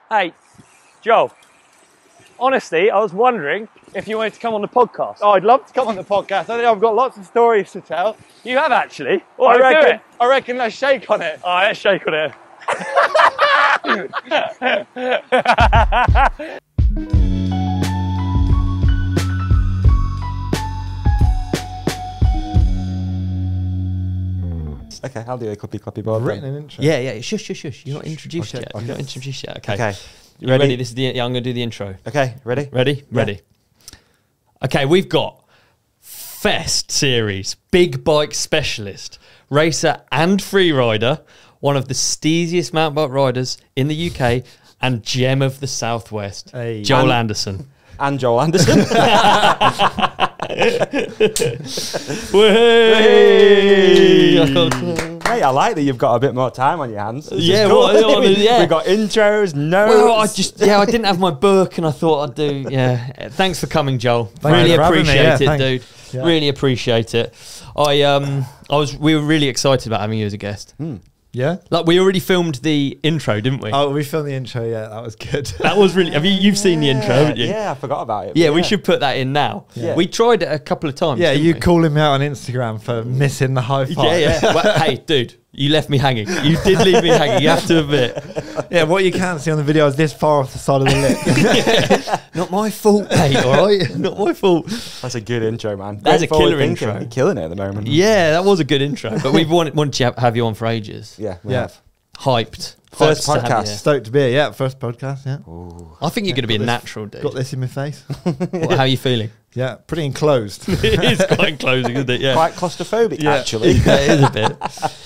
Hey, Joel. Honestly, I was wondering if you wanted to come on the podcast. Oh, I'd love to come on the podcast. I think I've got lots of stories to tell. You have actually. Oh, I reckon let's shake on it. Oh, let's shake on it. Okay, I'll do a clappy board. Written an intro. Yeah. Shush. You're not introduced yet. Okay. You're not introduced yet. Okay. Okay. You ready? This is the. Yeah, I'm going to do the intro. Okay, ready? Ready. Okay, we've got Fest Series, big bike specialist, racer and free rider, one of the steeziest mountain bike riders in the UK, and gem of the Southwest, Hey. Joel Anderson. And Joel Anderson. Hey, I like that you've got a bit more time on your hands. This is cool. We got intros, notes. Well, I didn't have my book, and I thought I'd do. Yeah, thanks for coming, Joel. Thanks Really for having me. appreciate Yeah, it, dude. Yeah. Really appreciate it. We were really excited about having you as a guest. Yeah? Like, we already filmed the intro, didn't we? Oh, we filmed the intro, yeah, that was good. That was really. You've seen the intro, haven't you? Yeah, I forgot about it. Yeah, we should put that in now. Yeah. We tried it a couple of times. Yeah, didn't you we? calling me out on Instagram for missing the high five. Yeah. Well, hey, dude, you left me hanging. You did leave me hanging. You have to admit. Yeah, what you can't see on the video is this far off the side of the lip. Not my fault, mate. All right, not my fault. That's a good intro, man. That's a Great forward killer thinking. intro. You're killing it at the moment. Yeah, that was a good intro. But we've wanted to have you on for ages. Yeah, we Yeah. have. Hyped. First Hyped to have podcast. you. Stoked to be here, yeah, first podcast, yeah. Ooh. I think you're going to be a Got this- natural, dude. Got this in my face. How are you feeling? Yeah, pretty enclosed. It is quite enclosing, isn't it? Yeah. Quite claustrophobic, Yeah. actually. Yeah, it is a bit.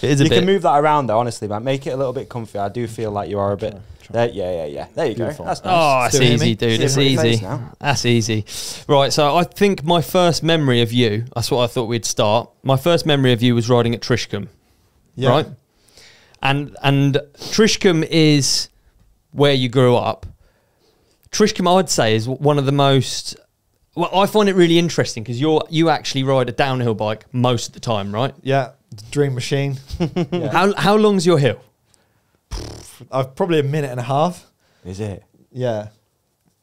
It is a You bit. can move that around, though, honestly, man. Make it a little bit comfy. I do feel like you are a bit... Yeah. There you Beautiful. go. That's nice. Oh, it's Still hear easy, me? dude. See It's it in your face easy. now. That's easy. Right, so I think my first memory of you, that's what I thought we'd start. My first memory of you was riding at Triscombe, Yeah. right? And Triscombe is where you grew up. Triscombe, I'd say, is one of the most... Well, I find it really interesting because you actually ride a downhill bike most of the time, right? Yeah, dream machine. Yeah. How long's your hill? I've probably a minute and a half. Is it? Yeah,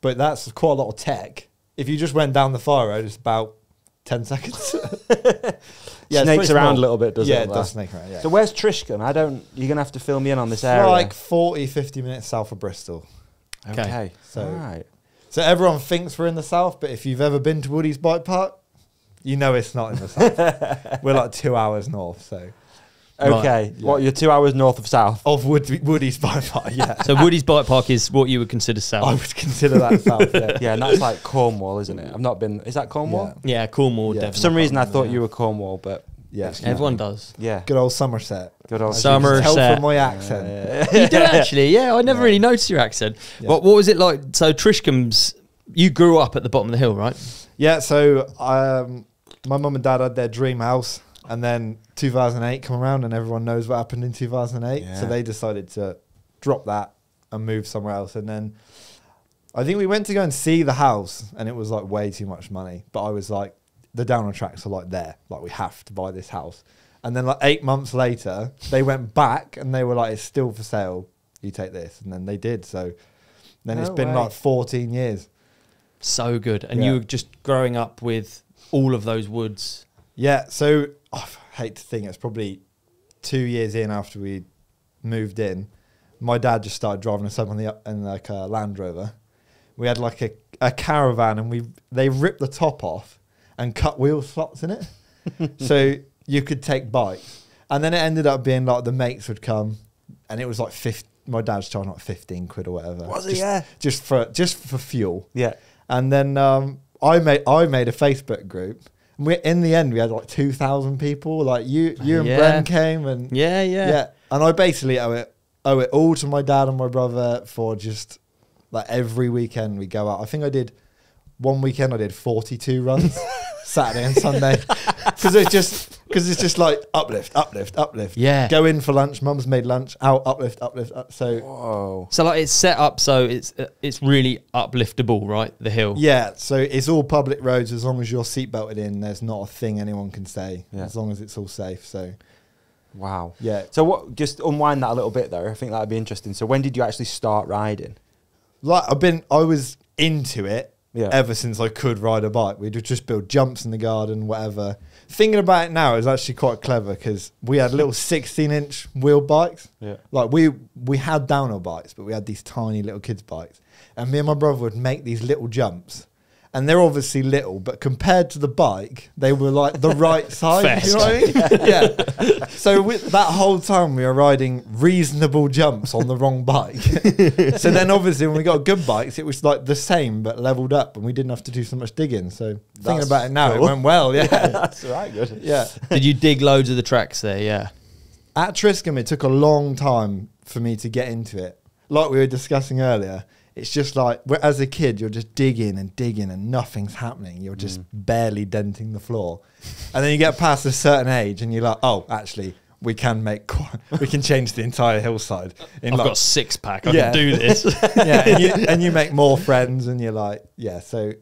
but that's quite a lot of tech. If you just went down the fire road, it's about 10 seconds. Yeah, it's Snakes pretty around small. a little bit, doesn't it? Yeah, it does snake around, yeah. So where's Triscombe? You're going to have to fill me in on this It's area. like 40, 50 minutes south of Bristol. Okay. So- All right. So everyone thinks we're in the south, but if you've ever been to Woody's Bike Park, you know it's not in the south. We're like 2 hours north, so. Okay. Yeah. What, you're 2 hours north of south? Of Woody's Bike Park, yeah. So Woody's Bike Park is what you would consider I south. would consider that south, yeah. Yeah, and that's like Cornwall, isn't it? I've not been... Is that Cornwall? Yeah. Yeah, Cornwall, Yeah. For definitely. some reason, I thought you were Cornwall, but... Yeah. Everyone does. Yeah. Good old Somerset. Good old As you can tell Somerset. from my accent. You do actually, yeah. I never really noticed your accent. Yeah. What was it like? So Triscombe's, you grew up at the bottom of the hill, right? Yeah, so my mum and dad had their dream house, and then 2008 come around, and everyone knows what happened in 2008. Yeah. So they decided to drop that and move somewhere else. And then I think we went to go and see the house, and it was like way too much money. But I was like, the downhill tracks are like there, like we have to buy this house. And then like 8 months later, they went back and they were like, it's still for sale. You take this, and then they did. So then it's No been way. like 14 years. So good. And Yeah. you were just growing up with all of those woods. Yeah, so I hate to think it's probably 2 years in after we moved in. My dad just started driving us up in like a Land Rover. We had like a caravan, and they ripped the top off and cut wheel slots in it, so you could take bikes. And then it ended up being like the mates would come, and it was like my dad's charging like 15 quid or whatever. Was it? Yeah. Just for fuel. Yeah. And then I made a Facebook group. And in the end, we had like 2,000 people. Like you and Yeah. Bren came, and Yeah. And I basically owe it all to my dad and my brother for just like every weekend we go out. I think I did one weekend. I did 42 runs, Saturday and Sunday, because it's just like uplift. Yeah. Go in for lunch. Mum's made lunch. Out uplift. So. Whoa. So like it's set up so it's really upliftable, right? The hill. Yeah, so it's all public roads. As long as you're seatbelted in, there's not a thing anyone can say. Yeah. As long as it's all safe. So Wow. yeah, So just unwind that a little bit there. I think that'd be interesting. So when did you actually start riding? like I was into it Yeah. ever since I could ride a bike. We'd just build jumps in the garden, whatever. Thinking about it now is actually quite clever because we had little 16-inch wheel bikes. Yeah. Like we had downhill bikes, but we had these tiny little kids bikes, and me and my brother would make these little jumps. And they're obviously little, but compared to the bike, they were like the right size. You know what I mean? Yeah. So that whole time we were riding reasonable jumps on the wrong bike. So then obviously when we got good bikes, it was like the same but leveled up, and we didn't have to do so much digging. So thinking about it now, cool. it went well. Yeah. That's right, good. Yeah. Did you dig loads of the tracks there? Yeah. At Triscombe, it took a long time for me to get into it. Like we were discussing earlier, it's just like, as a kid, you're just digging and nothing's happening. You're just barely denting the floor. And then you get past a certain age and you're like, oh, actually, we can change the entire hillside. I've got a 6-pack. I can do this. Yeah, and you make more friends and you're like, yeah. So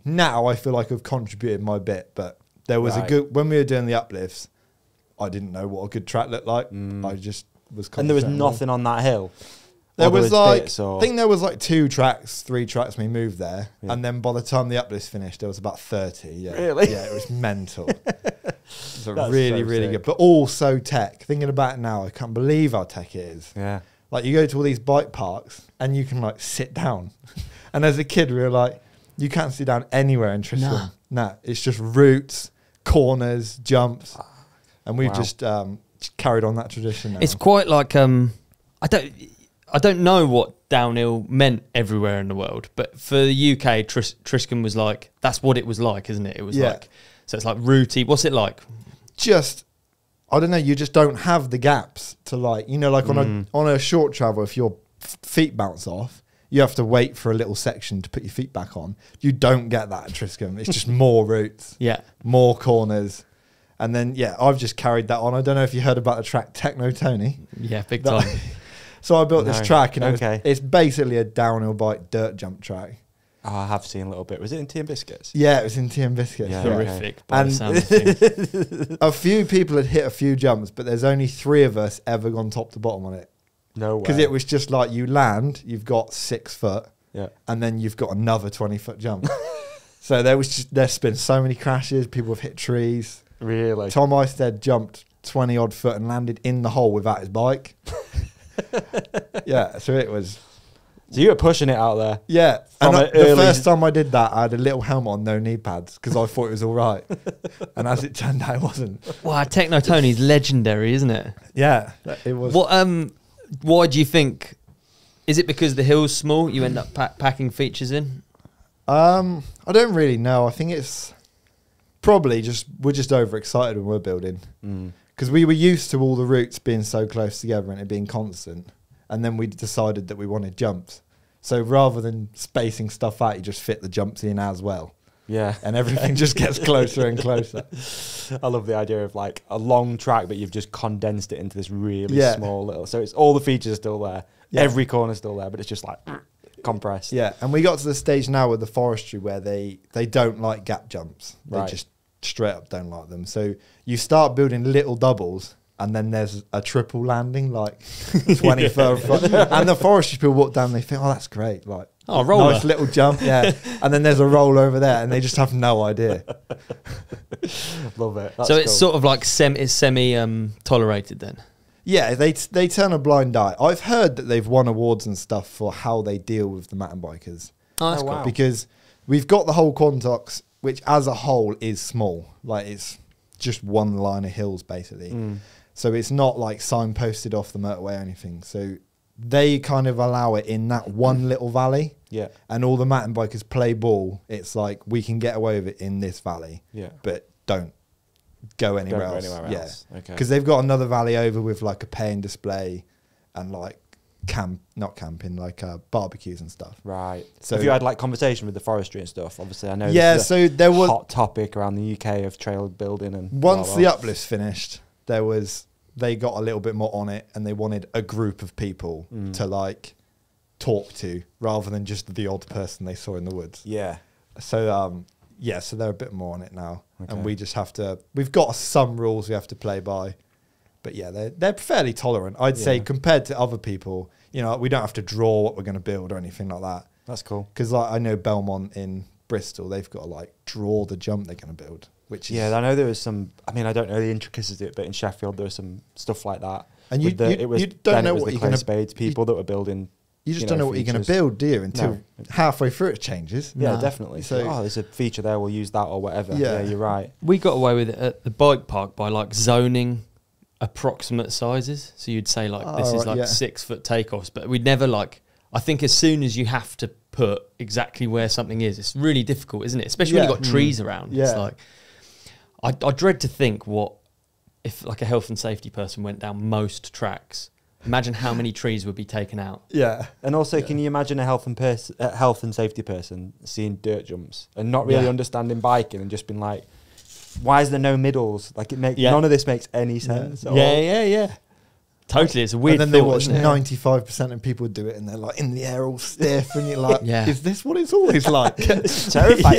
now I feel like I've contributed my bit, but there was when we were doing the uplifts, I didn't know what a good track looked like. I just was And there was nothing on that hill? There was like, bits, or? I think there was like 2 tracks, 3 tracks when we moved there. Yeah. And then by the time the uplift finished, there was about 30. Yeah. Really? Yeah, it was mental. So That's really, so really sick. good. But all so tech. Thinking about it now, I can't believe how tech it is. Yeah. Like you go to all these bike parks and you can like sit down. And as a kid, we were like, you can't sit down anywhere in Triscombe. Nah, it's just routes, corners, jumps. And we've just carried on that tradition now. It's quite like, I don't know what downhill meant everywhere in the world, but for the UK, Triscombe was like, that's what it was like, isn't it? It was like, so it's like rooty. What's it like? Just, I don't know, you just don't have the gaps to like, you know, like on a short travel, if your feet bounce off, you have to wait for a little section to put your feet back on. You don't get that at Triscombe. It's just more routes, more corners. And then, I've just carried that on. I don't know if you heard about the track Techno Tony. Yeah, big time. So I built this track, and it's basically a downhill bike dirt jump track. Oh, I have seen a little bit. Was it in Tea and Biscuits? Yeah, it was in Tea and Biscuits. Yeah, horrific. By the sound of things. A few people had hit a few jumps, but there's only 3 of us ever gone top to bottom on it. No way. Because it was just like you land, you've got 6 foot, and then you've got another 20-foot jump. So there's been so many crashes. People have hit trees. Really? Tom Eistead jumped 20 odd foot and landed in the hole without his bike. So it was. So you were pushing it out there. Yeah, and the first time I did that, I had a little helmet on, no knee pads, because I thought it was all right. And as it turned out, it wasn't. Wow, Techno Tony's legendary, isn't it? Yeah, it was. What? Why do you think? Is it because the hill's small? You end up packing features in? I don't really know. I think it's probably we're just overexcited when we're building. Because we were used to all the routes being so close together and it being constant. And then we decided that we wanted jumps. So rather than spacing stuff out, you just fit the jumps in as well. Yeah. And everything just gets closer and closer. I love the idea of like a long track, but you've just condensed it into this really small little. So it's all the features are still there. Yeah. Every corner's still there, but it's just like compressed. Yeah. And we got to the stage now with the forestry where they don't like gap jumps. They just straight up don't like them. So you start building little doubles, and then there's a triple landing, like 20 foot. And the forestry people walk down, they think, oh, that's great. Like, oh, roller. Nice little jump, yeah. And then there's a roll over there, and they just have no idea. Love it. That's so it's cool. sort of like semi tolerated then? Yeah, they turn a blind eye. I've heard that they've won awards and stuff for how they deal with the mountain bikers. Oh, that's cool. Because we've got the whole Quantox, which as a whole is small. Like, it's just one line of hills, basically. So it's not like signposted off the motorway or anything. So they kind of allow it in that one little valley. Yeah. And all the mountain bikers play ball. It's like, we can get away with it in this valley. Yeah. But don't go anywhere Don't else. go anywhere else. Yeah. Okay. Because they've got another valley over with like a paying display and like barbecues and stuff. Right. So have you had like conversation with the forestry and stuff? Obviously, I know Yeah, so there was hot topic around the UK of trail building and once the uplift's finished, they got a little bit more on it, and they wanted a group of people to like talk to rather than just the odd person they saw in the woods. Yeah. So so they're a bit more on it now, and we just have to. We've got some rules we have to play by, but yeah, they're fairly tolerant. I'd say compared to other people, you know, we don't have to draw what we're going to build or anything like that. That's cool. Because like I know Belmont in Bristol, they've got to like draw the jump they're going to build, which is I know there was some. I mean, I don't know the intricacies of it, but in Sheffield there was some stuff like that. And you don't know what you're going to spades people that were building. You just don't know what you're going to build, do you? Until halfway through it changes. Yeah, No. definitely. So- So, there's a feature there. We'll use that or whatever. Yeah. Yeah, you're right. We got away with it at the bike park by like zoning approximate sizes. So you'd say like this is like 6 foot takeoffs, but we'd never like. I think as soon as you have to put exactly where something is, it's really difficult, isn't it? Especially when you've got trees around. Yeah. It's like I dread to think what if like a health and safety person went down most tracks. Imagine how many trees would be taken out. Yeah. And also, can you imagine a health and safety person seeing dirt jumps and not really understanding biking and just being like, why is there no middles? Like none of this makes any sense. at all. Yeah. Totally, it's a weird. And then they thought, watch isn't it? 95% of people do it, and they're like in the air all stiff, and you're like, Yeah. is this what it's always like? It's terrifying.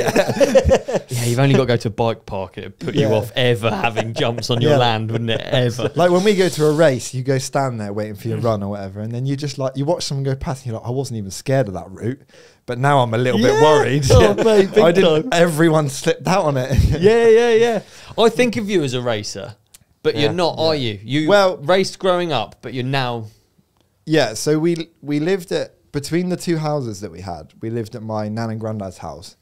Yeah, you've only got to go to a bike park and it'd put you off ever having jumps on your land, wouldn't it? Ever. Like when we go to a race, you go stand there waiting for your run or whatever, and then you just like you watch someone go past, and you're like, I wasn't even scared of that route, but now I'm a little bit worried. Oh, mate, big I didn't. time. Everyone slipped out on it. Yeah. I think of you as a racer, but you're not, are you? You raced growing up, but you're now. Yeah, so we lived between the two houses that we had. We lived at my nan and granddad's house,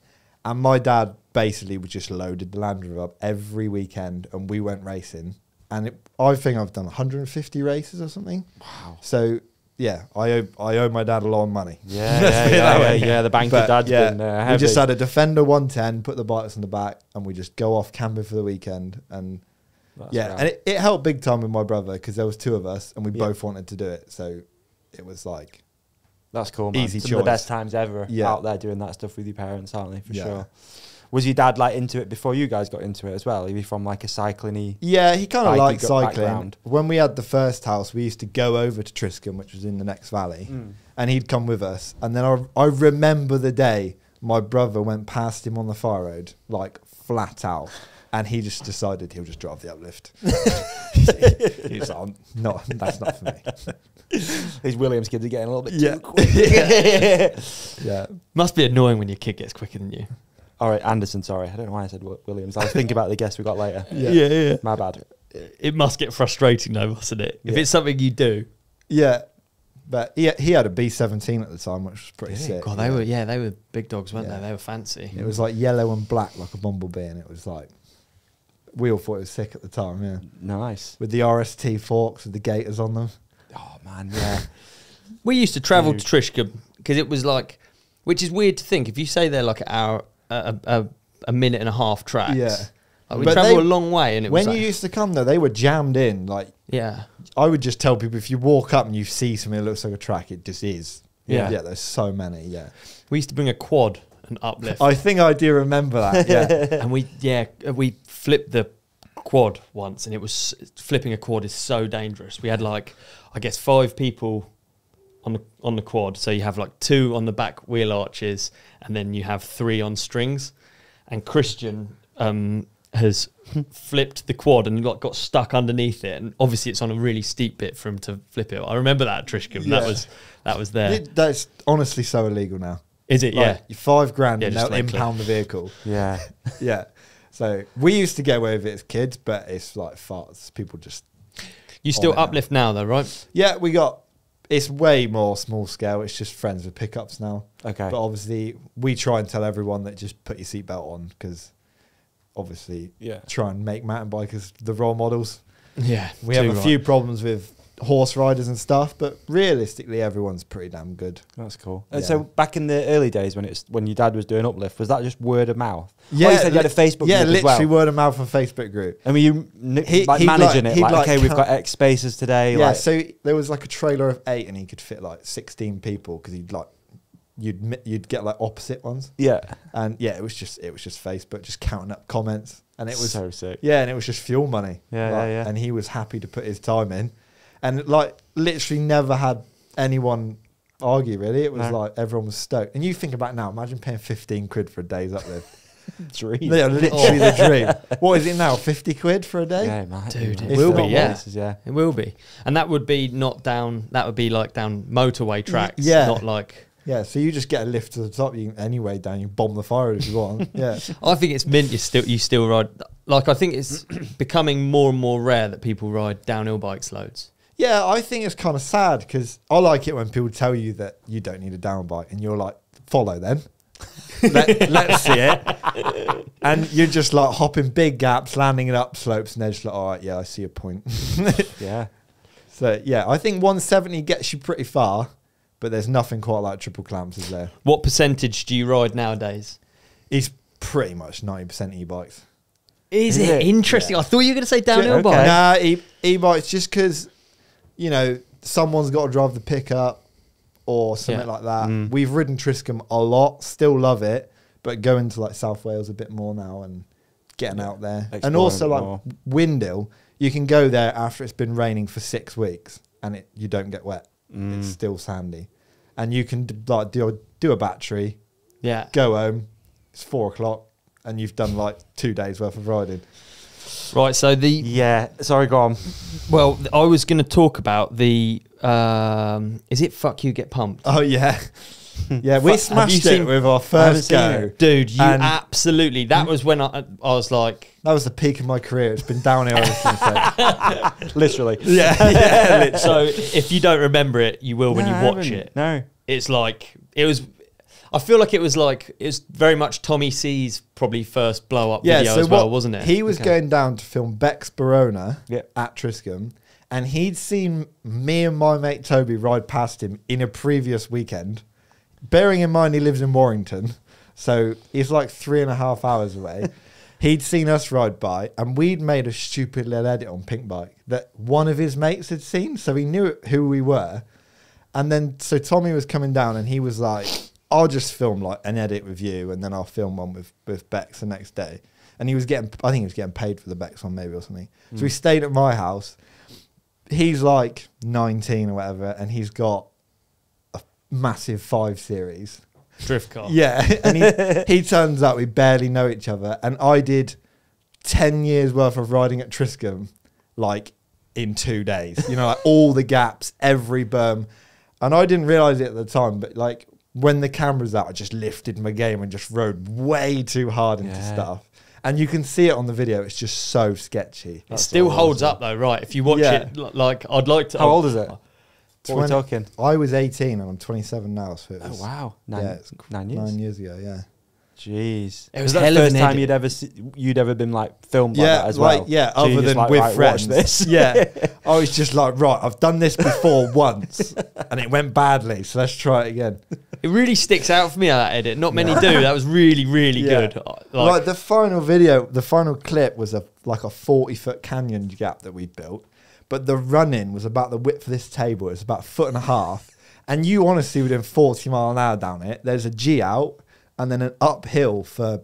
and my dad basically was just loaded the Land Rover up every weekend, and we went racing. And I think I've done 150 races or something. Wow. So yeah, I owe my dad a lot of money. Yeah. The bank of dad's been heavy. We just had a Defender 110, put the bikes on the back, and we just go off camping for the weekend. And and it helped big time with my brother because there was two of us, and we both wanted to do it. So it was like that's cool, man. Easy Some of the choice. best times ever out there doing that stuff with your parents, aren't they? For Yeah. sure. Was your dad like into it before you guys got into it as well? Are you from like a cycling-y? Yeah, he kind of liked cycling. background? When we had the first house, we used to go over to Triscombe, which was in the next valley, and he'd come with us. And then I remember the day my brother went past him on the fire road, like flat out, and he just decided he'll just drive the uplift. He was like, no, that's not for me. These Williams kids are getting a little bit Yeah. too quick. Yeah. Must be annoying when your kid gets quicker than you. All right, Anderson, sorry. I don't know why I said Williams. I was thinking about the guest we got later. Yeah. My bad. It must get frustrating though, mustn't it? If Yeah. it's something you do. Yeah. But he had a B17 at the time, which was pretty sick. God, they were big dogs, weren't they? They were fancy. It was like yellow and black, like a bumblebee, and it was like, we all thought it was sick at the time, yeah. Nice. With the RST forks with the gators on them. Oh, man, yeah. We used to travel to Triscombe because it was like, which is weird to think. If you say they're like a minute and a half tracks, like we But travel a long way, and it was when like, you used to come though, they were jammed in. Like I would just tell people if you walk up and you see something that looks like a track, it just is. Yeah. There's so many. Yeah, we used to bring a quad and uplift. I think I do remember that. Yeah, And we flipped the quad once, and it was flipping a quad is so dangerous. We had like, I guess 5 people on the quad, so you have like 2 on the back wheel arches, and then you have 3 on strings. And Christian has flipped the quad and got stuck underneath it, and obviously it's on a really steep bit for him to flip it. I remember that at Triscombe. Yeah. That was there. That's honestly so illegal now. Is it? Like, Yeah. $5,000 and just they'll like impound the vehicle. Yeah. Yeah. So we used to get away with it as kids, but it's like farts. People just. You still on it now. uplift now though, right? Yeah, it's way more small scale. It's just friends with pickups now. Okay. But obviously, we try and tell everyone that just put your seatbelt on because obviously, try and make mountain bikers the role models. Yeah. We have a few problems with horse riders and stuff, but realistically, everyone's pretty damn good. That's cool. Yeah. So back in the early days when your dad was doing uplift, was that just word of mouth? Yeah, Oh, you said you had a Facebook yeah, group as literally well. word of mouth on Facebook group. I mean, you He'd managing it, he'd like, okay, we've cut- got X spaces today. Yeah, like, so there was like a trailer of 8, and he could fit like 16 people because you'd get like opposite ones. yeah, And yeah, it was just Facebook, just counting up comments, and it was so sick. Yeah, and it was just fuel money. Yeah, yeah. And he was happy to put his time in, and like literally never had anyone argue. Really, it was like everyone was stoked. And you think about it now, imagine paying 15 quid for a day's uplift. Dream. Yeah, literally the dream. What is it now? 50 quid for a day? Yeah, man. Dude, If it will not be, more. yeah. It will be. And that would be not down, that would be like down motorway tracks, Yeah. not like... Yeah, so you just get a lift to the top. You can anyway down. You bomb the fire if you want. Yeah, I think it's mint. You still ride. Like I think it's becoming more and more rare that people ride downhill bikes loads. yeah. I think it's kind of sad because I like it when people tell you that you don't need a down bike, and you're like, follow them. Let's see it. And you're just like hopping big gaps, landing in up slopes, and they're just like, all right, yeah, I see your point. Yeah. So yeah, I think 170 gets you pretty far, but there's nothing quite like triple clamps, is there? What percentage do you ride nowadays? It's pretty much 90% e-bikes. Is Is it it? interesting? Yeah. I thought you were going to say downhill Okay. bike. Nah, e-bikes just because, you know, someone's got to drive the pickup or something like that. We've ridden Triscombe a lot, still love it, but going to like South Wales a bit more now and getting out there. And Exploring also a bit like more. Windhill, you can go there after it's been raining for 6 weeks and you don't get wet. It's still sandy. And you can like do a battery, Yeah. go home, it's 4 o'clock, and you've done like 2 days worth of riding. Right. So Yeah. Sorry, go on. well, I was going to talk about the. Is it fuck you get pumped? Oh yeah. Yeah, we Have smashed you it seen- with our haven't first seen go. it. Dude, you And- absolutely. That was when I was like, That was the peak of my career. It's been downhill ever since then. Literally. Yeah. so if you don't remember it, you will when No, you I watch haven't. it. No. It's like it was. I feel like it was very much Tommy C's probably first blow up video as well, wasn't it? He was going down to film Beck's Barona Yep. at Triscombe, and he'd seen me and my mate Toby ride past him in a previous weekend. Bearing in mind he lives in Warrington, so he's like 3.5 hours away. He'd seen us ride by, and we'd made a stupid little edit on Pink Bike that one of his mates had seen, so he knew who we were. And then, so Tommy was coming down, and he was like, I'll just film like an edit with you, and then I'll film one with Bex the next day. And he was getting, I think he was getting paid for the Bex one maybe or something. So we stayed at my house. He's like 19 or whatever, and he's got a massive 5 Series. drift car. Yeah, and he turns out we barely know each other, and I did 10 years worth of riding at Triscombe like in 2 days. You know, like all the gaps, every berm, and I didn't realize it at the time, but like when the camera's out, I just lifted my game and just rode way too hard into stuff. And you can see it on the video. It's just so sketchy. It still holds up though, right? If you watch Yeah. it, like I'd like to. How old is it? What are we 20 talking? I was 18 and I'm 27 now. So it Oh, was, wow. Yeah, it's 9 years. 9 years ago, yeah. Jeez. It was that hell the of first an time edit. you'd ever been like filmed like that as well? Like, yeah, So you're other just than like, with right, friends. Watch this. Yeah. I was just like, right, I've done this before once and it went badly, so let's try it again. It really sticks out for me, that edit. Not many do. That was really, really Yeah. good. Like the final video, the final clip was like a 40-foot canyon gap that we built, but the run-in was about the width of this table. It's about 1.5 foot, and you honestly were doing 40 mile an hour down it. There's a G out and then an uphill for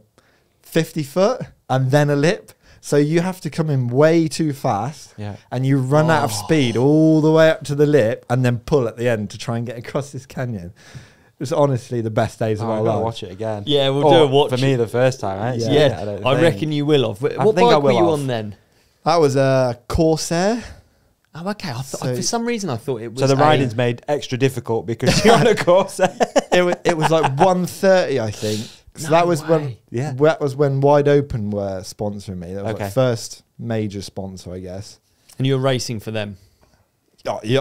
50 foot and then a lip. So you have to come in way too fast, Yeah. and you run out of speed all the way up to the lip and then pull at the end to try and get across this canyon. It was honestly the best days of Oh, our I've got to lives. watch it again. Yeah, we'll Or do a watch. For me, the first time, right? Yeah. yeah, I don't I think. reckon you will have. What think I bike were will you have. on then? That was a Corsair. Oh, okay. So- For some reason, I thought it was. So the riding's made extra difficult because you're on a course. It was like 130, I think. So No that was when way. Yeah. that was when Wide Open were sponsoring me. That was Okay. like first major sponsor, I guess. and you were racing for them. Oh, yeah,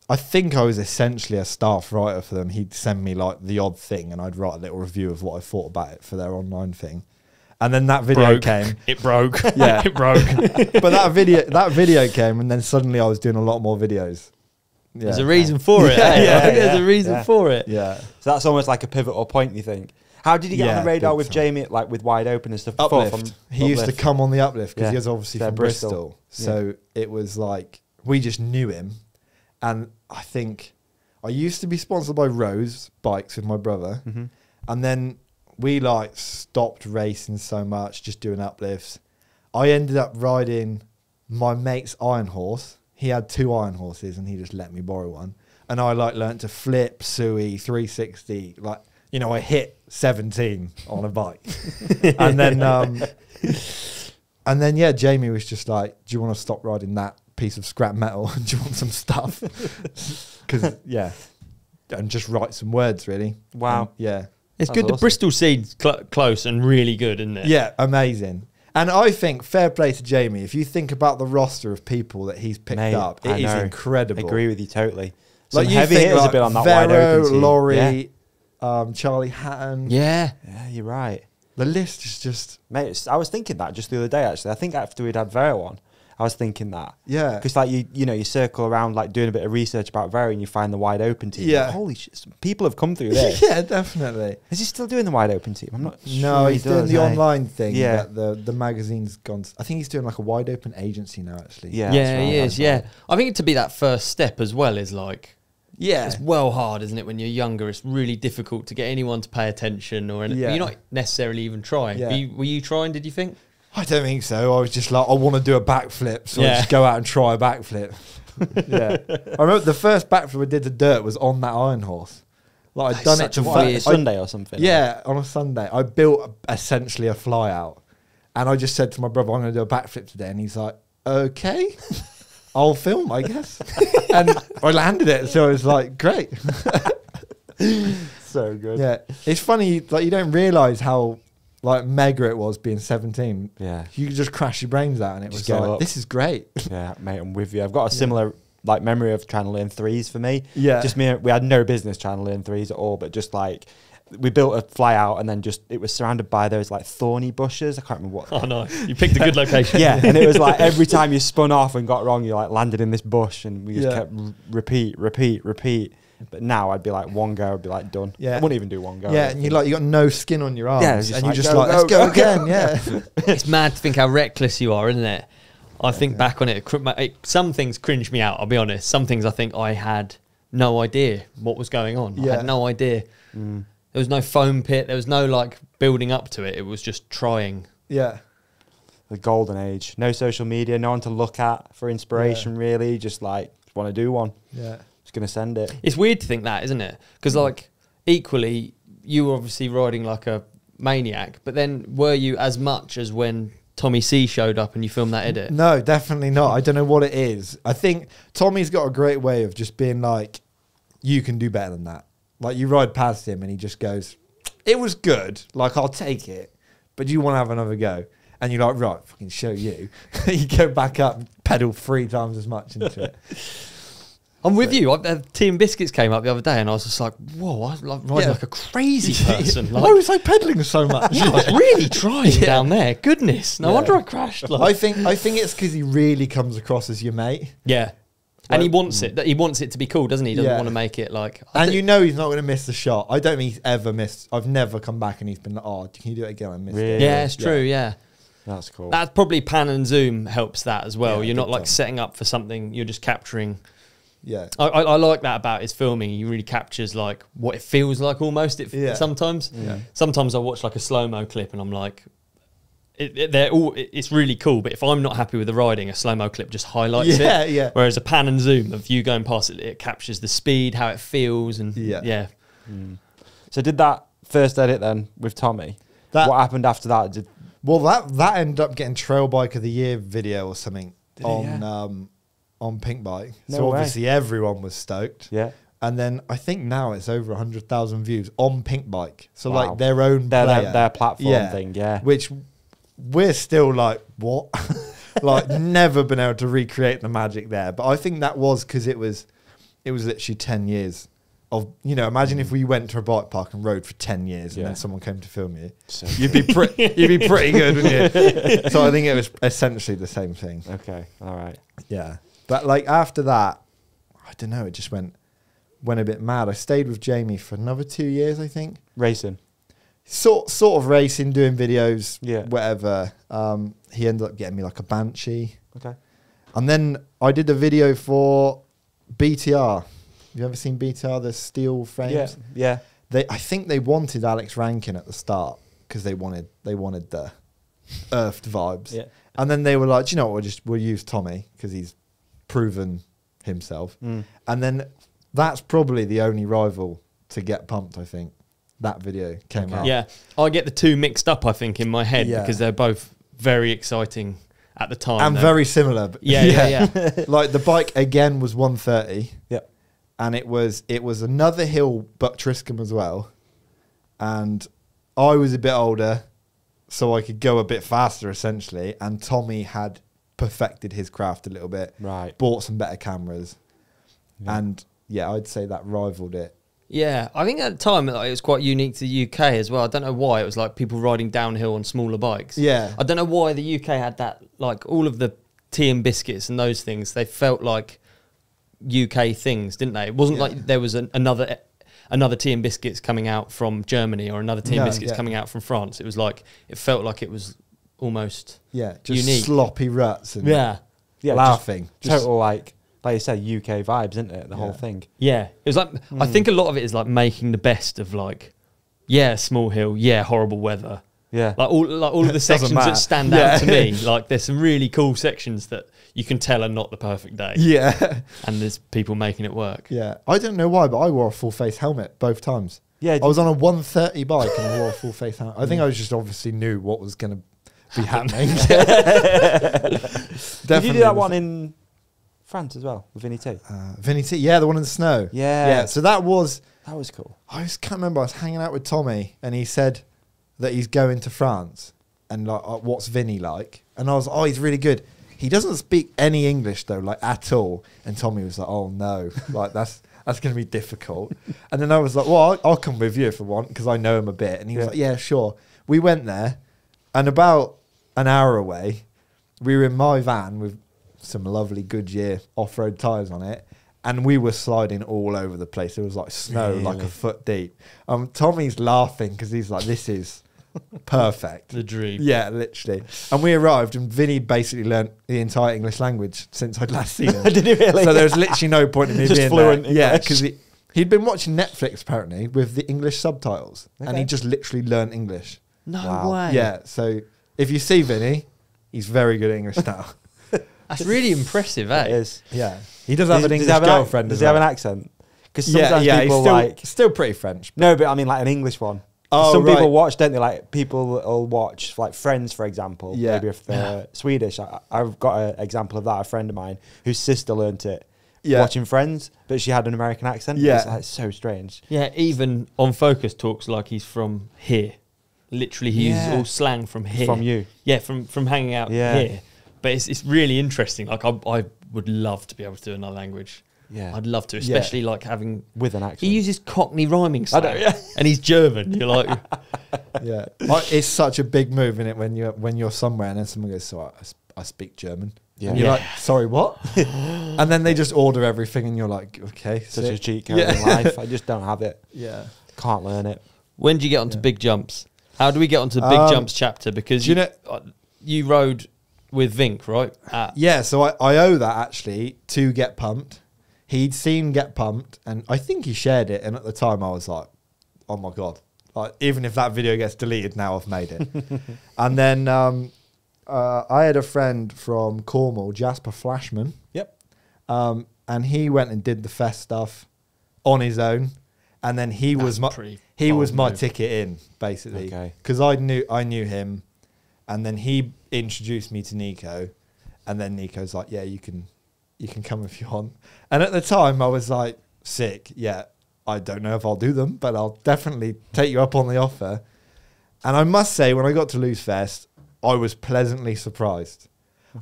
I think I was essentially a staff writer for them. He'd send me like the odd thing, and I'd write a little review of what I thought about it for their online thing. And then that video came. It broke. Yeah. it broke. But that video came, and then suddenly I was doing a lot more videos. Yeah. There's a reason for it. Yeah, eh? yeah, There's yeah, a reason yeah. for it. Yeah. So that's almost like a pivotal point, you think? How did you get Yeah, on the radar big with time. Jamie, like with Wide Open and stuff before? Uplift. He used to come on the Uplift because Yeah. he was obviously They're from Bristol. Bristol. So it was like, we just knew him. And I think I used to be sponsored by Rose Bikes with my brother. Mm-hmm. And then we like stopped racing so much, just doing uplifts. I ended up riding my mate's iron horse. He had 2 iron horses and he just let me borrow one. And I like learnt to flip, sui, 360, like, you know, I hit 17 on a bike. and then, yeah, Jamie was just like, do you want to stop riding that piece of scrap metal? Do you want some stuff? Because, yeah. just write some words, really. Wow. Yeah. It's That's good. The awesome. Bristol scene's close and really good, isn't it? Yeah, amazing. And I think, fair play to Jamie, if you think about the roster of people that he's picked Mate, up, I it is know. incredible. I agree with you totally. Like, Some you heavy think, hitters like, have been on that Vero, wide open team. Laurie, Charlie Hatton. Yeah. Yeah, you're right. The list is just... Mate, I was thinking that just the other day, actually. I think after we'd had Vero on, I was thinking that. Yeah. Because, like, you know, you circle around, like, doing a bit of research about Vero and you find the wide open team. Yeah. Like, holy shit, people have come through this. Yeah, definitely. Is he still doing the wide open team? I'm not sure. No, he he's doing does, the eh? online thing. Yeah. That the magazine's gone... I think he's doing like a wide open agency now, actually. Yeah, Yeah, that's right, he is. that's Yeah, right. I think to be that first step as well is like, Yeah. it's well hard, isn't it? When you're younger, it's really difficult to get anyone to pay attention, or Yeah. you're not necessarily even trying. Yeah. Were you trying? Did you think? I don't think so. I was just like, I want to do a backflip, so I Yeah. just go out and try a backflip. Yeah. I remember the first backflip I did to dirt was on that iron horse. Like, I'd done it such a to What, weird- Sunday or something? Yeah, on a Sunday. I built essentially a fly out. And I just said to my brother, I'm going to do a backflip today. And he's like, okay, I'll film, I guess. And I landed it. So I was like, great. So good. Yeah. It's funny, like, you don't realise how, like, mega it was being 17. Yeah. You could just crash your brains out. And it Just was go like, up. this is great. Yeah, mate, I'm with you. I've got a similar like memory of trying to learn threes for me. Yeah. Just me. We had no business trying to learn threes at all, but just like we built a fly out and then just it was surrounded by those like thorny bushes. I can't remember what. Oh no, you picked a good location. Yeah, and it was like every time you spun off and got wrong, you like landed in this bush, and we just Yeah. kept repeat. But now I'd be like one go, I'd be like done. Yeah. I wouldn't even do one go. Yeah, and you got no skin on your arms. Yeah, it's just and you're like, just go, like, go, let's go, go. again. Yeah. It's mad to think how reckless you are, isn't it? I think back on it, some things cringe me out, I'll be honest. Some things I think I had no idea what was going on. I Yeah. had no idea. There was no foam pit. There was no like building up to it. It was just trying. Yeah. The golden age. No social media, no one to look at for inspiration, really. Just like, want to do one. Yeah. Just going to send it. It's weird to think that, isn't it? Because like equally, you were obviously riding like a maniac, but then were you as much as when Tommy C showed up and you filmed that edit? No, definitely not. I don't know what it is. I think Tommy's got a great way of just being like, you can do better than that. Like, you ride past him and he just goes, it was good. Like, I'll take it. But do you want to have another go? And you're like, right, fucking show you. You go back up, pedal 3 times as much into it. I'm with you. Team Biscuits came up the other day and I was just like, whoa, I was like riding like a crazy person. Like, Why was I pedaling so much? I was really trying down there. Goodness. No wonder I crashed. Like. I think it's because he really comes across as your mate. Yeah. And he Like- wants it. He wants it to be cool, doesn't he? He doesn't Yeah. want to make it like. And you know he's not going to miss the shot. I don't think he's ever missed. I've never come back and he's been like, oh, can you do it again? I missed it. Really? Yeah, it's true. Yeah. That's cool. That's probably pan and zoom helps that as well. Yeah, You're not big like time. setting up for something. You're just capturing. Yeah. I like that about his filming. He really captures like what it feels like almost. Yeah. Sometimes. Yeah. Sometimes I watch like a slow-mo clip and I'm like, it's really cool. But if I'm not happy with the riding, a slow-mo clip just highlights Yeah, it. yeah. Whereas a pan and zoom of you going past it, it captures the speed, how it feels, and Yeah. So did that first edit then with Tommy? That- What happened after that? Well, that ended up getting Trail Bike of the Year video or something Did it? on Pink Bike. No so way. obviously everyone was stoked. Yeah. And then I think now it's over 100,000 views on Pink Bike. So Wow. like their own Their player. platform thing, yeah. Which we're still like, what? Like never been able to recreate the magic there. But I think that was because it was literally 10 years of, you know, imagine if we went to a bike park and rode for 10 years and Yeah. then someone came to film you. So- You'd be pretty good, wouldn't you? So I think it was essentially the same thing. Okay. All right. Yeah. But like after that, I don't know, it just went a bit mad. I stayed with Jamie for another 2 years, I think. Racing. Sort of racing, doing videos, Yeah. whatever. He ended up getting me like a Banshee. Okay. And then I did a video for BTR. Have you ever seen BTR, the steel frames? Yeah. I think they wanted Alex Rankin at the start because they wanted the earthed vibes. Yeah. And then they were like, do you know what, we'll use Tommy because he's proven himself. Mm. And then that's probably the only rival to get pumped, I think. That video came out. Yeah, I get the two mixed up, I think, in my head Yeah. because they're both very exciting at the time. And though. very similar. But Yeah. Like the bike again was 130. Yep. and it was another hill, but Triscombe as well. And I was a bit older, so I could go a bit faster, essentially. And Tommy had perfected his craft a little bit. Right. Bought some better cameras. Yeah. And, yeah, I'd say that rivaled it. Yeah, I think at the time like, it was quite unique to the UK as well. I don't know why. It was like people riding downhill on smaller bikes. Yeah. I don't know why the UK had that, like all of the tea and biscuits and those things, they felt like UK things, didn't they? It wasn't like there was another tea and biscuits coming out from Germany or another tea and biscuits coming out from France. It was like, it felt like it was almost just unique. Sloppy ruts and laughing. Just total like you said, UK vibes, isn't it? The whole thing. Yeah. It was like, I think a lot of it is like making the best of like, small hill, horrible weather. Yeah. Like all of the sections that stand out to me, like there's some really cool sections that you can tell are not the perfect day. Yeah. And there's people making it work. Yeah. I don't know why, but I wore a full face helmet both times. Yeah. I was on a 130 bike and I wore a full face helmet. I think I was just obviously knew what was going to be happening. Did you do that one in France as well with Vinny T? Vinny T, the one in the snow. Yeah. So that was cool. I just can't remember. I was hanging out with Tommy and he said that he's going to France and like, what's Vinny like? And I was, he's really good. He doesn't speak any English though, like at all. And Tommy was like, oh no, like that's going to be difficult. And then I was like, well, I'll come with you if I want because I know him a bit. And he was like, yeah, sure. We went there, and about an hour away, we were in my van with some lovely Goodyear off-road tyres on it, and we were sliding all over the place. There was like snow, like a foot deep. Tommy's laughing because he's like, this is perfect. The dream. Yeah, literally. And we arrived, and Vinny basically learnt the entire English language since I'd last seen him. Did he really? So there was literally no point in me Just being fluent there. Yeah, English. because he'd been watching Netflix apparently with the English subtitles, and he just literally learnt English. No way. Yeah, so if you see Vinny, he's very good at English now. That's really impressive, eh? It is. Yeah, he does have an English girlfriend. Does he have an accent? Because sometimes people he's still pretty French. No, but I mean like an English one. Oh, some right. people watch, don't they? Like people will watch like Friends, for example. Yeah. Maybe if they're Swedish. I've got an example of that. A friend of mine whose sister learnt it watching Friends, but she had an American accent. Yeah, it's like so strange. Yeah, even on Focus talks like he's from here. Literally, he uses all slang from here. From you. Yeah, from hanging out here. But it's really interesting. Like I would love to be able to do another language. Yeah, I'd love to, especially like having with an accent. He uses Cockney rhyming slang, and he's German. You're like, it's such a big move in it when you're somewhere and then someone goes, "So I speak German." Yeah, and you're like, "Sorry, what?" And then they just order everything, and you're like, "Okay." Such a cheat code in life. I just don't have it. Yeah, can't learn it. When do you get onto big jumps? How do we get onto the big jumps chapter? Because you rode with Vink, right? Yeah, so I owe that actually to Get Pumped. He'd seen Get Pumped, and I think he shared it. And at the time, I was like, "Oh my god!" Like, even if that video gets deleted, now I've made it. And then I had a friend from Cornwall, Jasper Flashman. Yep. And he went and did the fest stuff on his own, and then he was my ticket in basically because I knew him, and then he introduced me to Nico, and then Nico's like, "Yeah, you can come if you want." And at the time I was like, sick, yeah, I don't know if I'll do them, but I'll definitely take you up on the offer. And I must say, when I got to Loose Fest, I was pleasantly surprised.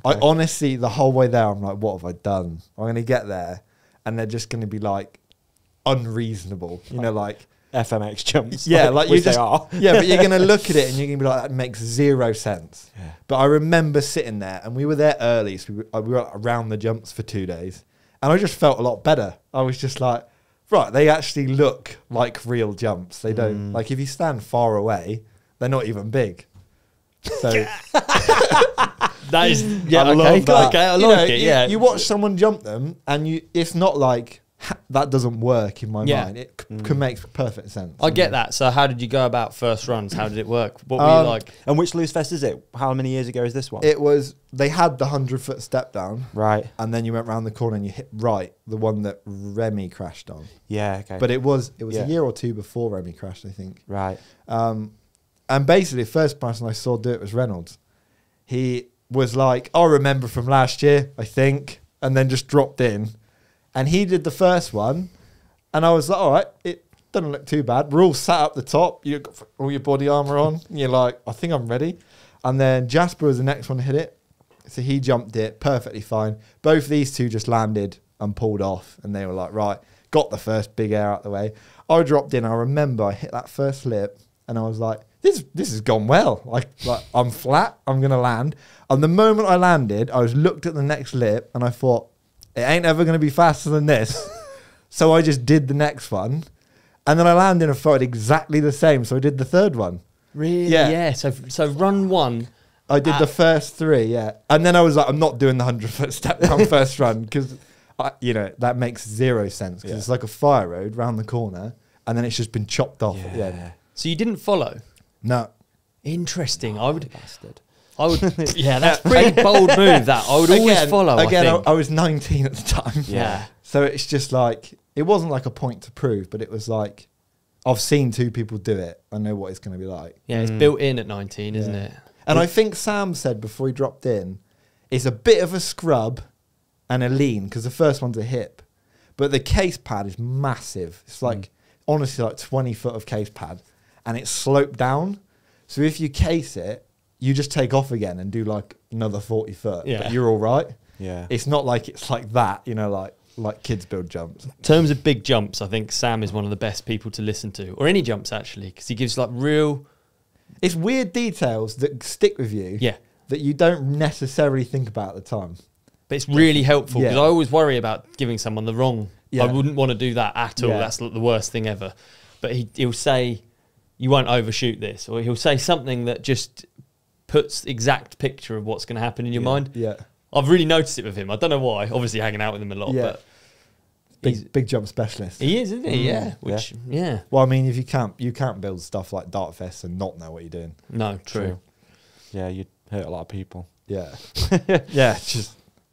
I honestly, the whole way there, I'm like, what have I done? I'm going to get there and they're just going to be like unreasonable, like FMX jumps. Yeah, like you just are. Yeah, but you're going to look at it and you're going to be like, that makes zero sense. Yeah. But I remember sitting there, and we were there early, so we were around the jumps for 2 days, and I just felt a lot better. I was just like, right, they actually look like real jumps. They don't like if you stand far away, they're not even big. So that is I love that. Okay, I like it. Yeah, you watch someone jump them, and it's not like that doesn't work in my mind. It can make perfect sense. I get that. So how did you go about first runs? How did it work? What were you like? And which Loose Fest is it? How many years ago is this one? It was, they had the 100-foot step down. Right. And then you went round the corner and you hit right, the one that Remy crashed on. Yeah, okay. But it was a year or two before Remy crashed, I think. Right. And basically, the first person I saw do it was Reynolds. He was like, I remember from last year, I think, and then just dropped in. And he did the first one, And I was like, all right, it doesn't look too bad. We're all sat up the top. You've got all your body armor on. And you're like, I think I'm ready. And then Jasper was the next one to hit it. So he jumped it perfectly fine. Both these two just landed and pulled off. And they were like, right, got the first big air out the way. I dropped in. I remember I hit that first lip and I was like, this has gone well. Like I'm flat. I'm going to land. And the moment I landed, I was looked at the next lip and I thought, it ain't ever going to be faster than this. So I just did the next one. And then I landed and felt exactly the same. So I did the third one. Really? Yeah. Yeah. So run one. I did the first three, yeah. And then I was like, I'm not doing the 100-foot step down first run because, that makes zero sense because it's like a fire road round the corner and then it's just been chopped off at the end. So you didn't follow? No. Interesting. I would. Bastard. Yeah, that's a pretty bold move. That I would always follow. Again, I think. I was 19 at the time. Yeah. So it's just like, it wasn't like a point to prove, but it was like, I've seen two people do it. I know what it's going to be like. Yeah, it's built in at 19, isn't it? And I think Sam said before he dropped in, it's a bit of a scrub and a lean because the first one's a hip. But the case pad is massive. It's like, honestly, like 20 foot of case pad. And it's sloped down. So if you case it, you just take off again and do like another 40 foot. Yeah. But you're all right. Yeah. It's not like it's like that, like kids build jumps. In terms of big jumps, I think Sam is one of the best people to listen to, or any jumps actually, because he gives like real. It's weird details that stick with you. Yeah. That you don't necessarily think about at the time. But it's really helpful because Yeah. I always worry about giving someone the wrong. Yeah. I wouldn't want to do that at all. Yeah. That's the worst thing ever. But he'll say, you won't overshoot this. Or he'll say something that just puts exact picture of what's going to happen in your mind. Yeah. I've really noticed it with him. I don't know why. Obviously hanging out with him a lot. Yeah. But Big jump specialist. he is, isn't he? Yeah. Which, yeah. Well, I mean, if you can't build stuff like Dartfest and not know what you're doing. No, true. Yeah, you'd hurt a lot of people. Yeah. Yeah,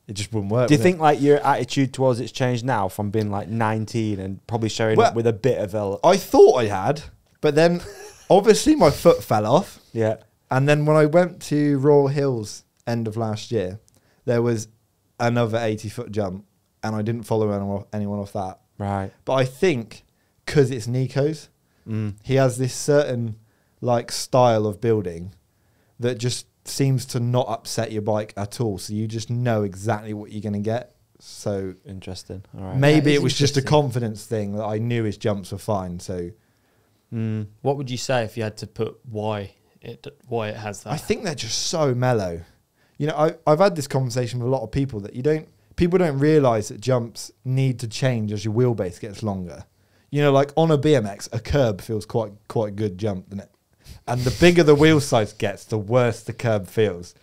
it just wouldn't work. Do you would think like your attitude towards it's changed now from being like 19 and probably showing Well, up with a bit of a I thought I had, but then obviously my foot fell off. yeah. And then when I went to Royal Hills end of last year, there was another 80-foot jump and I didn't follow anyone off that. Right. But I think because it's Nico's, he has this certain like style of building that just seems to not upset your bike at all. So you just know exactly what you're going to get. So Interesting. All right. maybe That is it was just a interesting. confidence thing that I knew his jumps were fine. So What would you say if you had to put why it has that? I think they're just so mellow. I've had this conversation with a lot of people that people don't realise that jumps need to change as your wheelbase gets longer. Like on a BMX, a curb feels quite a good jump, doesn't it? And the bigger the wheel size gets, the worse the curb feels.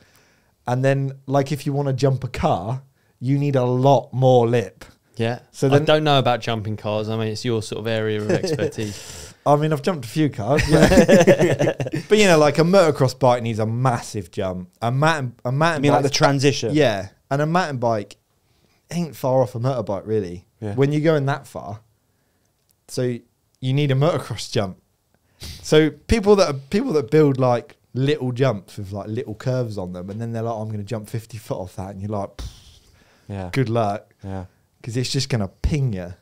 And then, like, if you want to jump a car, you need a lot more lip. Yeah. So I then- don't know about jumping cars. I mean, it's your sort of area of expertise. I mean, I've jumped a few cars, yeah. But like a motocross bike needs a massive jump. A mountain I mean, like the bike's- transition. Yeah, and a mountain bike ain't far off a motorbike, really. Yeah. When you're going that far, so you need a motocross jump. So people that build like little jumps with like little curves on them, and then they're like, I'm going to jump 50 foot off that, and you're like, Yeah. good luck, Yeah. because it's just going to ping you.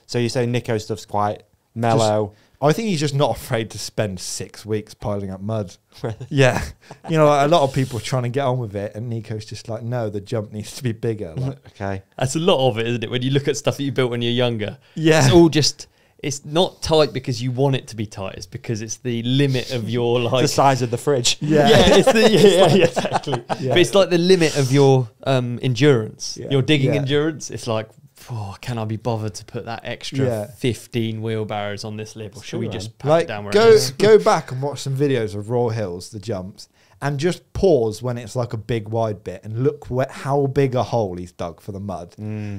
So you say Nico stuff's quite mellow. I think he's just not afraid to spend 6 weeks piling up mud. Yeah. Like a lot of people are trying to get on with it, and Nico's just like, no, the jump needs to be bigger. Like, Okay. That's a lot of it, isn't it? When you look at stuff that you built when you're younger. yeah. It's all just, it's not tight because you want it to be tight. It's because it's the limit of your like. The size of the fridge. Yeah. It's the, yeah, exactly. Yeah. But it's like the limit of your endurance, Yeah. your digging Yeah. endurance. It's like, can I be bothered to put that extra Yeah. 15 wheelbarrows on this lip, or should we true, just man. pack Like, it down where it go is? go back and watch some videos of Raw Hills, the jumps, and just pause when it's like a big wide bit and look how big a hole he's dug for the mud.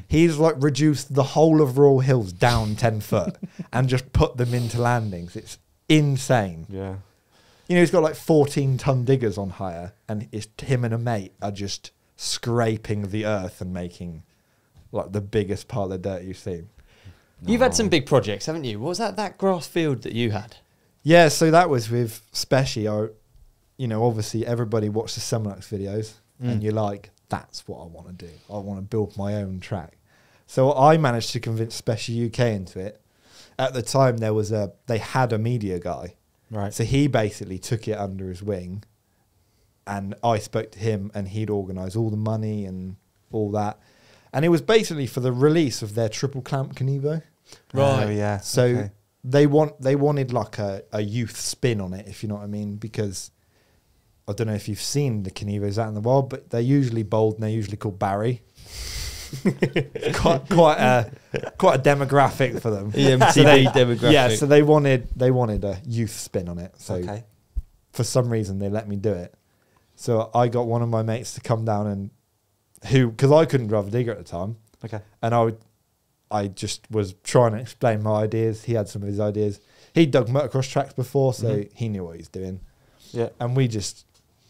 He's like reduced the whole of Raw Hills down 10 foot and just put them into landings. It's insane. Yeah. He's got like 14-ton diggers on hire, and it's him and a mate are just scraping the earth and making like the biggest pile of dirt you've seen. You've had some big projects, haven't you? What was that grass field that you had? Yeah, so that was with Speci. Obviously everybody watched the Semlux videos and you're like, that's what I want to do. I want to build my own track. So I managed to convince Special UK into it. At the time, they had a media guy. Right. So he basically took it under his wing, and I spoke to him, and he'd organise all the money and all that. And it was basically for the release of their triple clamp Canevo. Right. Oh, yeah. So okay. they wanted like a youth spin on it, if you know what I mean, because I don't know if you've seen the Canevos out in the wild, but they're usually bold and they're usually called Barry. quite a demographic for them. EMTB demographic. Yeah, so they wanted a youth spin on it. So Okay. for some reason they let me do it. So I got one of my mates to come down and because I couldn't drive a digger at the time. Okay. And I just was trying to explain my ideas. He had some of his ideas. He'd dug motocross tracks before, so he knew what he was doing. Yeah. And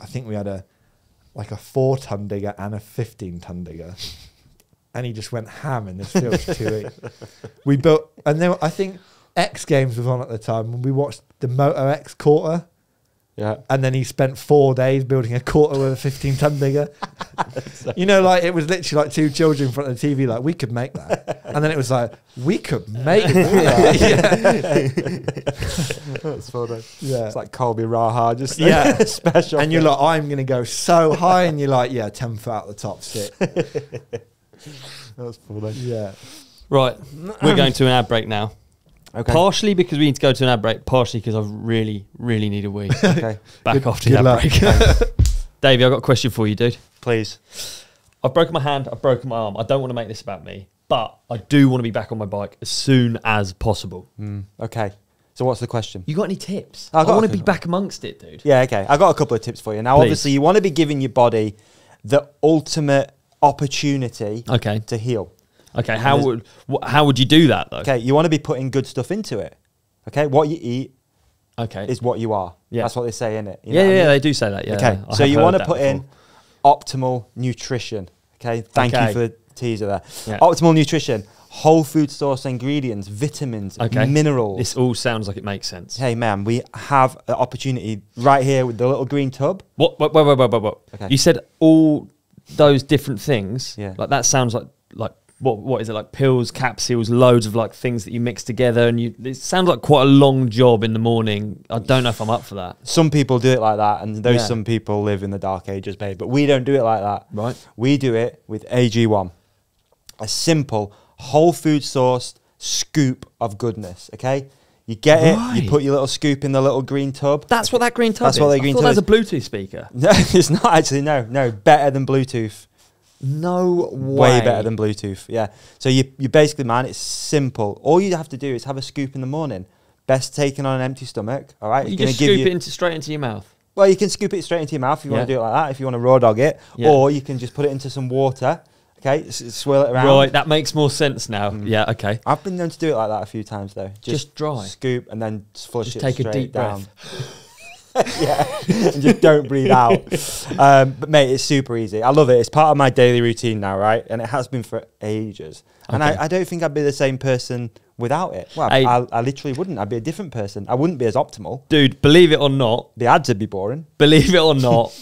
I think we had a 4-ton digger and a 15-ton digger. And he just went ham in this field for 2 weeks. We built, and then I think X Games was on at the time, and we watched the Moto X quarter. Yeah. And then he spent 4 days building a quarter with a 15-ton digger. You know, like it was literally like two children in front of the TV, like we could make that. And then it was like, we could make that. That's funny. Yeah. It's like Colby Raha, just special. And you're like, I'm going to go so high. And you're like, yeah, 10 foot out the top, sit. That's funny. Yeah. Right, we're going to an ad break now. Okay. Partially because we need to go to an ad break, partially because I really, really need a wee. Okay. Back after the ad break. Davey, I've got a question for you, dude. Please. I've broken my hand, I've broken my arm. I don't want to make this about me, but I do want to be back on my bike as soon as possible. Okay. So what's the question? You got any tips? I I want to a- be back amongst it, dude. Yeah, okay. I got a couple of tips for you. Now, Please. obviously, you want to be giving your body the ultimate opportunity Okay. to heal. Okay, how would you do that, though? Okay, you want to be putting good stuff into it. Okay, what you eat Okay. is what you are. Yeah. That's what they say, innit? You Yeah, know what I mean? they do say that, yeah. Okay, I so have you heard want to that put in before. optimal nutrition. Okay, thank Okay. you for the teaser there. Yeah. Optimal nutrition, whole food source ingredients, vitamins, Okay. minerals. This all sounds like it makes sense. Hey, man, we have an opportunity right here with the little green tub. What? Okay. You said all those different things. Yeah. Like that sounds like what is it, like pills, capsules, loads of like things that you mix together, and it sounds like quite a long job in the morning. I don't know if I'm up for that. Some people do it like that, and those Yeah. some people live in the dark ages, babe. But we don't do it like that. Right. We do it with AG1, a simple whole food sourced scoop of goodness. Okay, you get it. Right. You put your little scoop in the little green tub. That's what that green tub That's is. what that I green thought tub that was a Bluetooth speaker. No, it's not actually. No, better than Bluetooth. No Way better than Bluetooth. Yeah. So you basically, man, it's simple. All you have to do is have a scoop in the morning. Best taken on an empty stomach. All right. You It's gonna just give scoop you- it straight into your mouth. Well, you can scoop it straight into your mouth if you want to Yeah. do it like that. If you want to raw dog it, Yeah. or you can just put it into some water. Okay, swirl it around. Right, that makes more sense now. Yeah, okay. I've been known to do it like that a few times though. Just dry. Scoop and then flush Just it take a straight deep down. breath. Yeah, and just don't breathe out. But mate, it's super easy. I love it. It's part of my daily routine now, right? And it has been for ages. And Okay. I don't think I'd be the same person without it. Well, Hey. I literally wouldn't. I'd be a different person. I wouldn't be as optimal. Dude, believe it or not, The ads would be boring. believe it or not,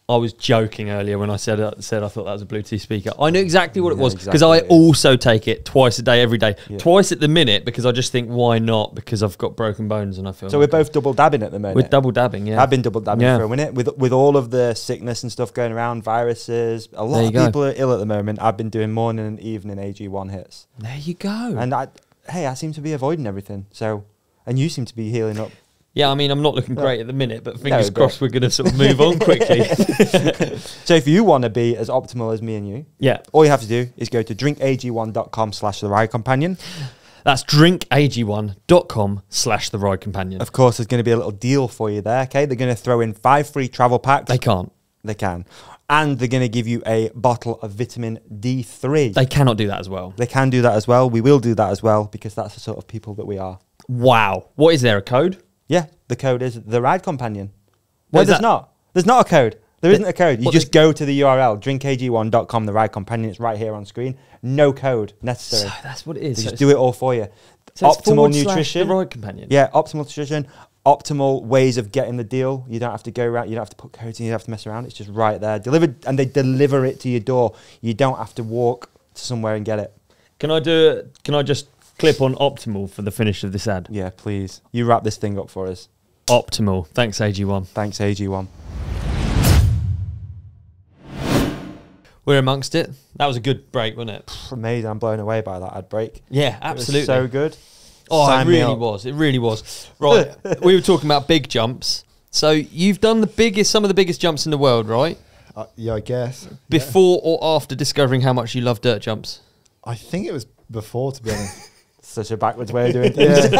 I was joking earlier when I said I thought that was a Bluetooth speaker. I knew exactly what it Yeah, was because exactly I what it is. also take it twice a day, every day. Yeah. Twice at the minute because I just think, why not? Because I've got broken bones and I feel So we're both double dabbing at the moment. we're double dabbing, yeah. I've been double dabbing Yeah. for a minute with all of the sickness and stuff going around, viruses. A There lot you of go. people are ill at the moment. I've been doing morning and evening AG1 hits, There you go. and I seem to be avoiding everything. So, and you seem to be healing up. Yeah, I mean, I'm not looking great at the minute, but fingers but- crossed we're going to sort of move on quickly. So if you want to be as optimal as me and you, Yeah, all you have to do is go to drinkag1.com/the ride companion. that's drinkag1.com/the ride companion. Of course, there's going to be a little deal for you there. Okay, they're going to throw in 5 free travel packs. They can't. They can, and they're going to give you a bottle of vitamin D3. They cannot do that as well. They can do that as well. We will do that as well because that's the sort of people that we are. Wow. What is there, a code? Yeah, the code is the ride companion. What No, is there's that? not. There's not a code. There isn't a code. You what, just go to the URL, drinkag1.com, the ride companion. It's right here on screen. No code necessary. So that's what it is. They So just do it all for you. so it's Optimal / nutrition. the ride companion. Yeah, optimal nutrition. Optimal ways of getting the deal. You don't have to go around. You don't have to put codes in. You don't have to mess around. It's just right there. Delivered, and they deliver it to your door. You don't have to walk to somewhere and get it. Can I just clip on optimal for the finish of this ad? Yeah, please. You wrap this thing up for us. Optimal. Thanks, AG1. Thanks, AG1. We're amongst it. That was a good break, wasn't it? Amazing. I'm blown away by that ad break. Yeah, It was absolutely. so good. Oh, Sign it me really up. was. It really was. Right. We were talking about big jumps. So you've done some of the biggest jumps in the world, right? Yeah, I guess. Before or after discovering how much you love dirt jumps? I think it was before, to be honest. Such a backwards way of doing things.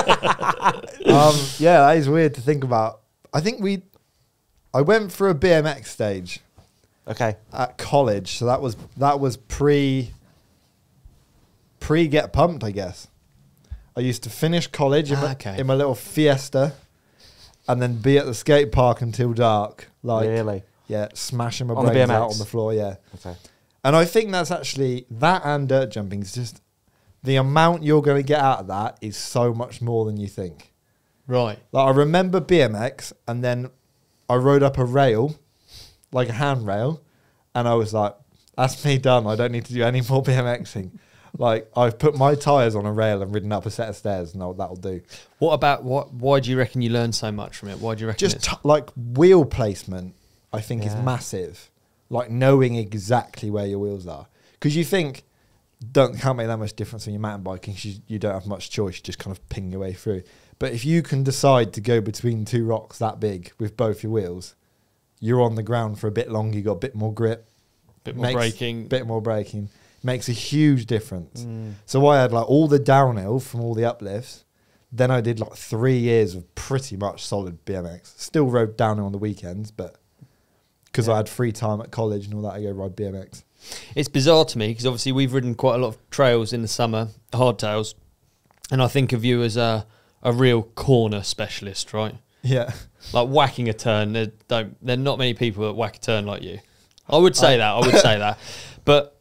Yeah, that is weird to think about. I think I went for a BMX stage Okay. at college, so that was pre get pumped, I guess. I used to finish college in my little Fiesta, and then be at the skate park until dark. Like, Really? yeah, smashing my On the brains BMX? out on the floor. Yeah, Okay. and I think that's actually that and dirt jumping is just the amount you're going to get out of that is so much more than you think. Right. Like, I remember BMX, and then I rode up a rail, like a handrail, and I was like, that's me done. I don't need to do any more BMXing. Like, I've put my tyres on a rail and ridden up a set of stairs, and that'll do. What about why do you reckon you learned so much from it? Why do you reckon Just like wheel placement, I think is Yeah. massive. Like, knowing exactly where your wheels are. Because you think, can't make that much difference when you're mountain biking, 'cause you don't have much choice, you just kind of ping your way through. But if you can decide to go between two rocks that big with both your wheels, you're on the ground for a bit longer, you got a bit more grip, bit more braking? bit more braking, makes a huge difference. So I had like all the downhill from all the uplifts. Then I did like 3 years of pretty much solid BMX. Still rode downhill on the weekends, but because I had free time at college and all that, I go ride BMX. It's bizarre to me because obviously we've ridden quite a lot of trails in the summer, hardtails, and I think of you as a real corner specialist, right? Yeah. Like whacking a turn. There are not many people that whack a turn like you. I would say that. But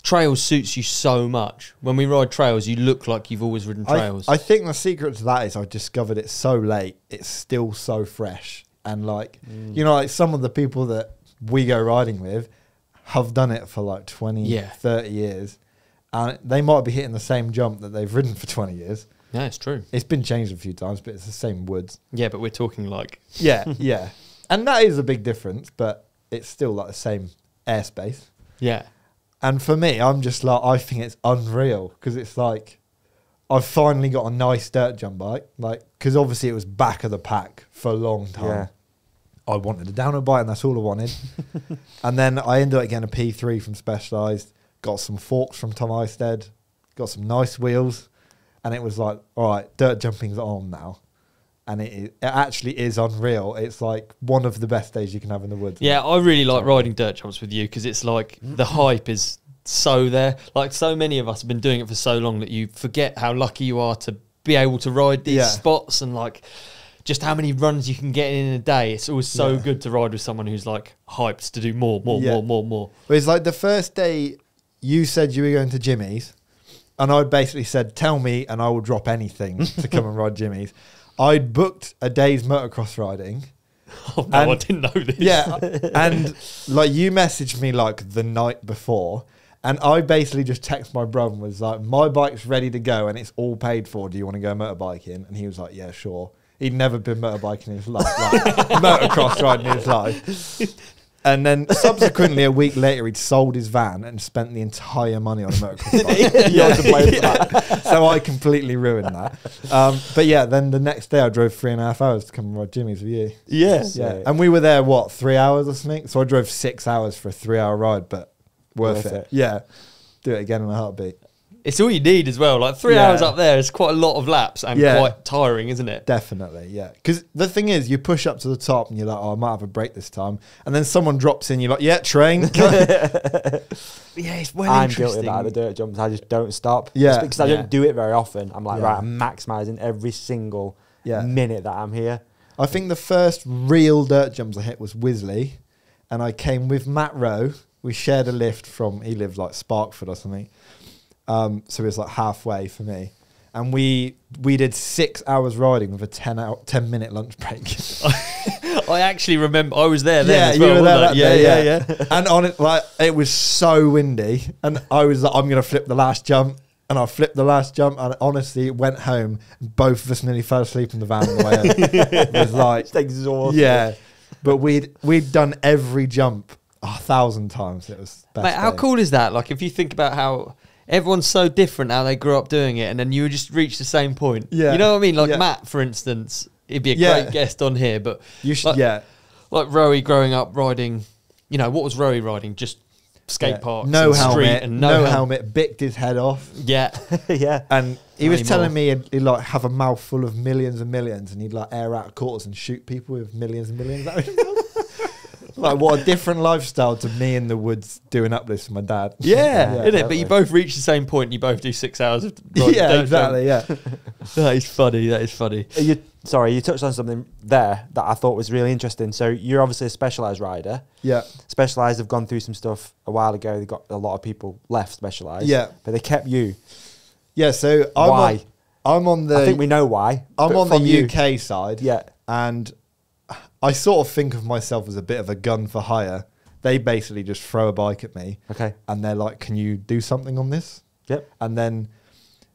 trails suits you so much. When we ride trails, you look like you've always ridden trails. I think the secret to that is I discovered it so late, it's still so fresh. And like, you know, like some of the people that we go riding with have done it for like 20, 30 years. And they might be hitting the same jump that they've ridden for 20 years. Yeah, it's true. It's been changed a few times, but it's the same woods. Yeah, but we're talking like... Yeah, yeah. And that is a big difference, but it's still like the same airspace. Yeah. And for me, I'm just like, I think it's unreal because it's like, I've finally got a nice dirt jump bike. Like, because obviously it was back of the pack for a long time. Yeah. I wanted a downhill bike and that's all I wanted. And then I ended up getting a P3 from Specialized, got some forks from Tom Eistead, got some nice wheels. And it was like, all right, dirt jumping's on now. And it actually is unreal. It's like one of the best days you can have in the woods. Yeah, I really like riding dirt jumps with you because it's like the hype is so there. Like so many of us have been doing it for so long that you forget how lucky you are to be able to ride these spots and like just how many runs you can get in a day. It's always so good to ride with someone who's like hyped to do more. But it's like the first day you said you were going to Jimmy's and I basically said, tell me and I will drop anything to come and ride Jimmy's. I'd booked a day's motocross riding. Oh, no, I didn't know this. Yeah, and like you messaged me like the night before, and I basically just texted my brother and was like, my bike's ready to go and it's all paid for. Do you want to go motorbiking? And he was like, yeah, sure. He'd never been motorbiking in his life, like motocross riding in his life. And then subsequently, a week later, he'd sold his van and spent the entire money on a motocross bike. You're to blame for that. So I completely ruined that. But yeah, then the next day I drove 3.5 hours to come and ride Jimmy's with you. Yes. Yeah. And we were there, 3 hours or something? So I drove 6 hours for a 3-hour ride, but worth it. Yeah. Do it again in a heartbeat. It's all you need as well. Like 3 hours up there is quite a lot of laps and quite tiring, isn't it? Definitely, yeah. Because the thing is, you push up to the top and you're like, oh, I might have a break this time. And then someone drops in, you're like, yeah, train. Yeah, it's well I'm interesting. guilty about the dirt jumps. I just don't stop. Yeah. Just because I don't do it very often. I'm like, Yeah. right, I'm maximising every single minute that I'm here. I think the first real dirt jumps I hit was Wisley. And I came with Matt Rowe. We shared a lift he lived like Sparkford or something. So it was like halfway for me. And we did 6 hours riding with a 10-minute lunch break. I actually remember I was there then as well. You were there that day, yeah. And on it, like, it was so windy. And I was like, I'm going to flip the last jump. And I flipped the last jump, and honestly, went home. And both of us nearly fell asleep in the van on the way home. It was like, It's exhausting. yeah. But we'd done every jump 1,000 times. It was best Mate, how day. cool is that? Like, if you think about how everyone's so different, how they grew up doing it, and then you just reach the same point. Yeah. You know what I mean? Like Yeah. Matt, for instance, he'd be a Yeah. great guest on here, but You should, like, yeah. like Rowie growing up riding, you know, what was Rowie riding? Just skate Yeah. parks, No and street, helmet, and no no helmet, bicked his head off. Yeah. Yeah. And he Not was anymore. telling me he'd like have a mouthful of millions and millions, and he'd like air out quarters and shoot people with millions and millions out of his mouth. Like, what a different lifestyle to me in the woods doing uplifts with my dad. Yeah, isn't it? But definitely. you both reach the same point and you both do 6 hours of riding Yeah, dirt exactly. Yeah, jump. That is funny. That is funny. You touched on something there that I thought was really interesting. So you're obviously a Specialized rider. yeah, Specialized have gone through some stuff a while ago. They got a lot of people left Specialized. Yeah. But they kept you. yeah. So Why? I'm on the. I think we know why. I'm but on the from you- UK side. Yeah. And I sort of think of myself as a bit of a gun for hire. They basically just throw a bike at me, Okay. and they're like, "Can you do something on this?" Yep. And then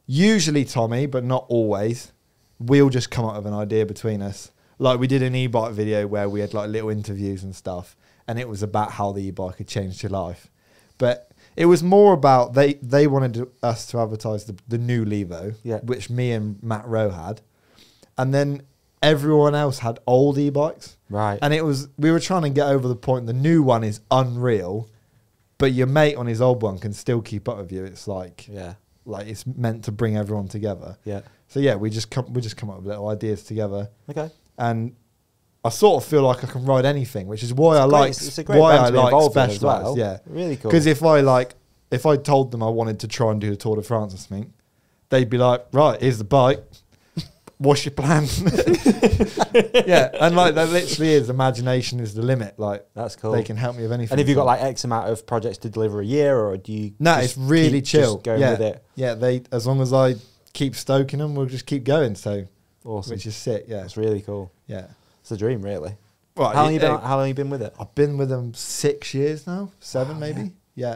usually Tommy, but not always, we'll just come up with an idea between us. Like, we did an e-bike video where we had like little interviews and stuff, and it was about how the e-bike had changed your life. But it was more about they wanted us to advertise the new Levo, Yeah. which me and Matt Rowe had, and then everyone else had old e-bikes. Right. And we were trying to get over the point. The new one is unreal, but your mate on his old one can still keep up with you. It's like Yeah. it's meant to bring everyone together. Yeah. So yeah, we just come up with little ideas together, Okay. and I sort of feel like I can ride anything, which is why I great. like It's a great why brand I to be like involved in as Specialized. well. Yeah, Really cool. because if I told them I wanted to try and do the Tour de France or something, they'd be like, right, here's the bike. What's your plan? Yeah, and like that literally is, imagination is the limit. Like, That's cool. they can help me with anything. And have you got So- like X amount of projects to deliver a year, or do you? No, just it's really keep chill. Just going yeah. with it. Yeah, as long as I keep stoking them, we'll just keep going. So, Awesome. which is sick. Yeah, That's really cool. yeah. It's a dream, really. Right, How long you been with it? I've been with them 6 years now, 7 maybe. Yeah.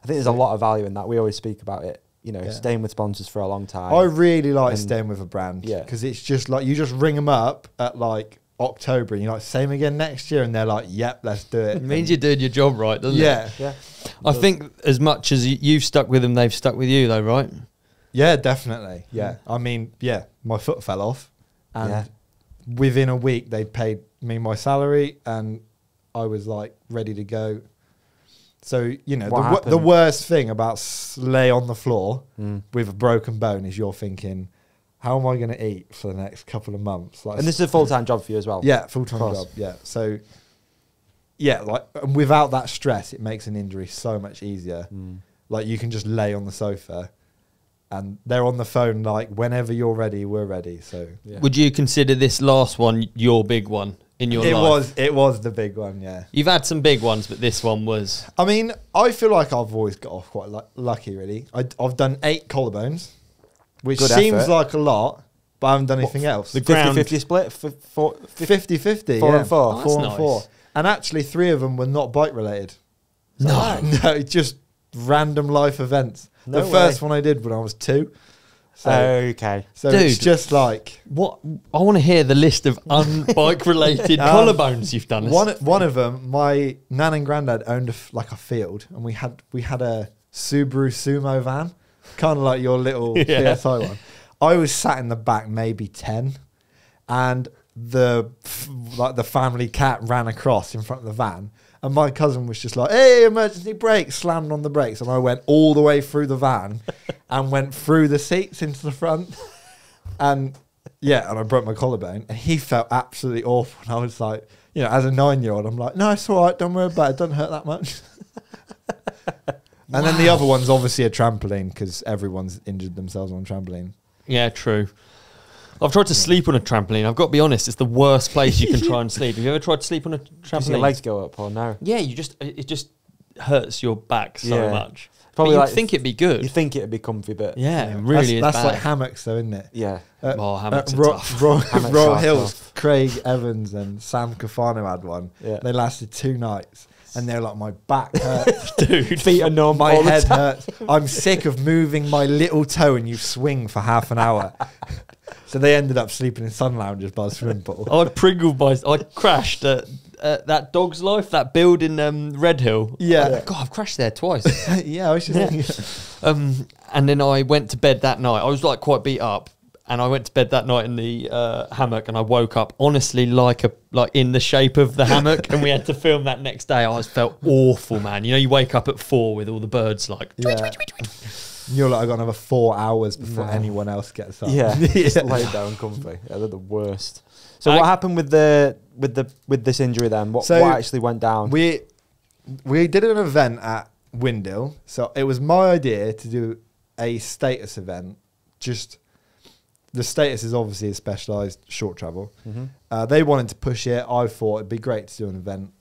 I think there's a lot of value in that. We always speak about it. You know, Yeah. staying with sponsors for a long time. I really like And- staying with a brand. Yeah. Because it's just like, you just ring them up at like October and you're like, same again next year. And they're like, yep, let's do it. It means you're doing your job right, doesn't Yeah. it? Yeah. I think as much as you've stuck with them, they've stuck with you, though, right? Yeah, definitely. Yeah. I mean, yeah, my foot fell off. And Yeah. within a week, they paid me my salary and I was like ready to go. So, you know, What the happened? worst thing about lay on the floor Mm. with a broken bone is you're thinking, how am I going to eat for the next couple of months? Like, And this is a full-time job for you as well. yeah, full-time Of course. job. Yeah. So, yeah, like, and without that stress, it makes an injury so much easier. Mm. Like, you can just lay on the sofa and they're on the phone, like, whenever you're ready, we're ready. So, Yeah. Would you consider this last one your big one in your life? it was the big one. Yeah. You've had some big ones, but this one was... I mean, I feel like I've always got off quite lucky, really. I've done 8 collarbones, which Good seems effort. like a lot, but I haven't done anything else. the ground- 50-50 split? 50-50, Four yeah. and four. Oh, that's 4 and nice. 4. And actually 3 of them were not bike related. No. No, just random life events. No the first way. one I did when I was 2. So, Okay. so it's Dude. just like... What? I want to hear the list of unbike related collarbones you've done. One of them, my nan and granddad owned a field, and we had a Subaru Sumo van, kind of like your little Yeah. PSI one. I was sat in the back, maybe 10, and the family cat ran across in front of the van, and my cousin was just like, "Hey, emergency brakes!" slammed on the brakes, and I went all the way through the van and went through the seats into the front, and yeah, and I broke my collarbone, and he felt absolutely awful, and I was like, you know, as a 9-year-old, I'm like, "No, it's all right, don't worry about it, it doesn't hurt that much." And then the other one's obviously a trampoline, because everyone's injured themselves on a trampoline. Yeah, true. I've tried to sleep on a trampoline. I've got to be honest, it's the worst place you can try and sleep. Have you ever tried to sleep on a Does your trampoline? legs go up or no? Yeah, it just hurts your back so Yeah. much. Probably But like you'd think it'd be good. You think it'd be comfy, but Yeah, it really that's is like bad. hammocks, though, isn't it? yeah. Oh, hammocks are tough. Hammocks Royal are Hills, tough. Craig Evans and Sam Cafano had one. Yeah. They lasted 2 nights. and they're like, my back hurts, Dude, Feet are numb. my all the head time. hurts. I'm sick of moving my little toe, and you swing for half an hour. So they ended up sleeping in sun lounges by the swimming pool. I crashed at that Dog's Life, that building Red Hill. Yeah. God, I've crashed there twice. Yeah, I was just thinking. And then I went to bed that night. I was like quite beat up, and I went to bed that night in the hammock, and I woke up honestly like in the shape of the hammock, and we had to film that next day. I felt awful, man. You know, you wake up at 4 with all the birds like. Yeah. You're like, I got another 4 hours before anyone else gets up. Yeah, just lay down comfy. Yeah, they're the worst. So what happened with this injury then? What actually went down? We did an event at Windhill. So it was my idea to do a status event. Just the status is obviously a specialised short travel. They wanted to push it. I thought it'd be great to do an event.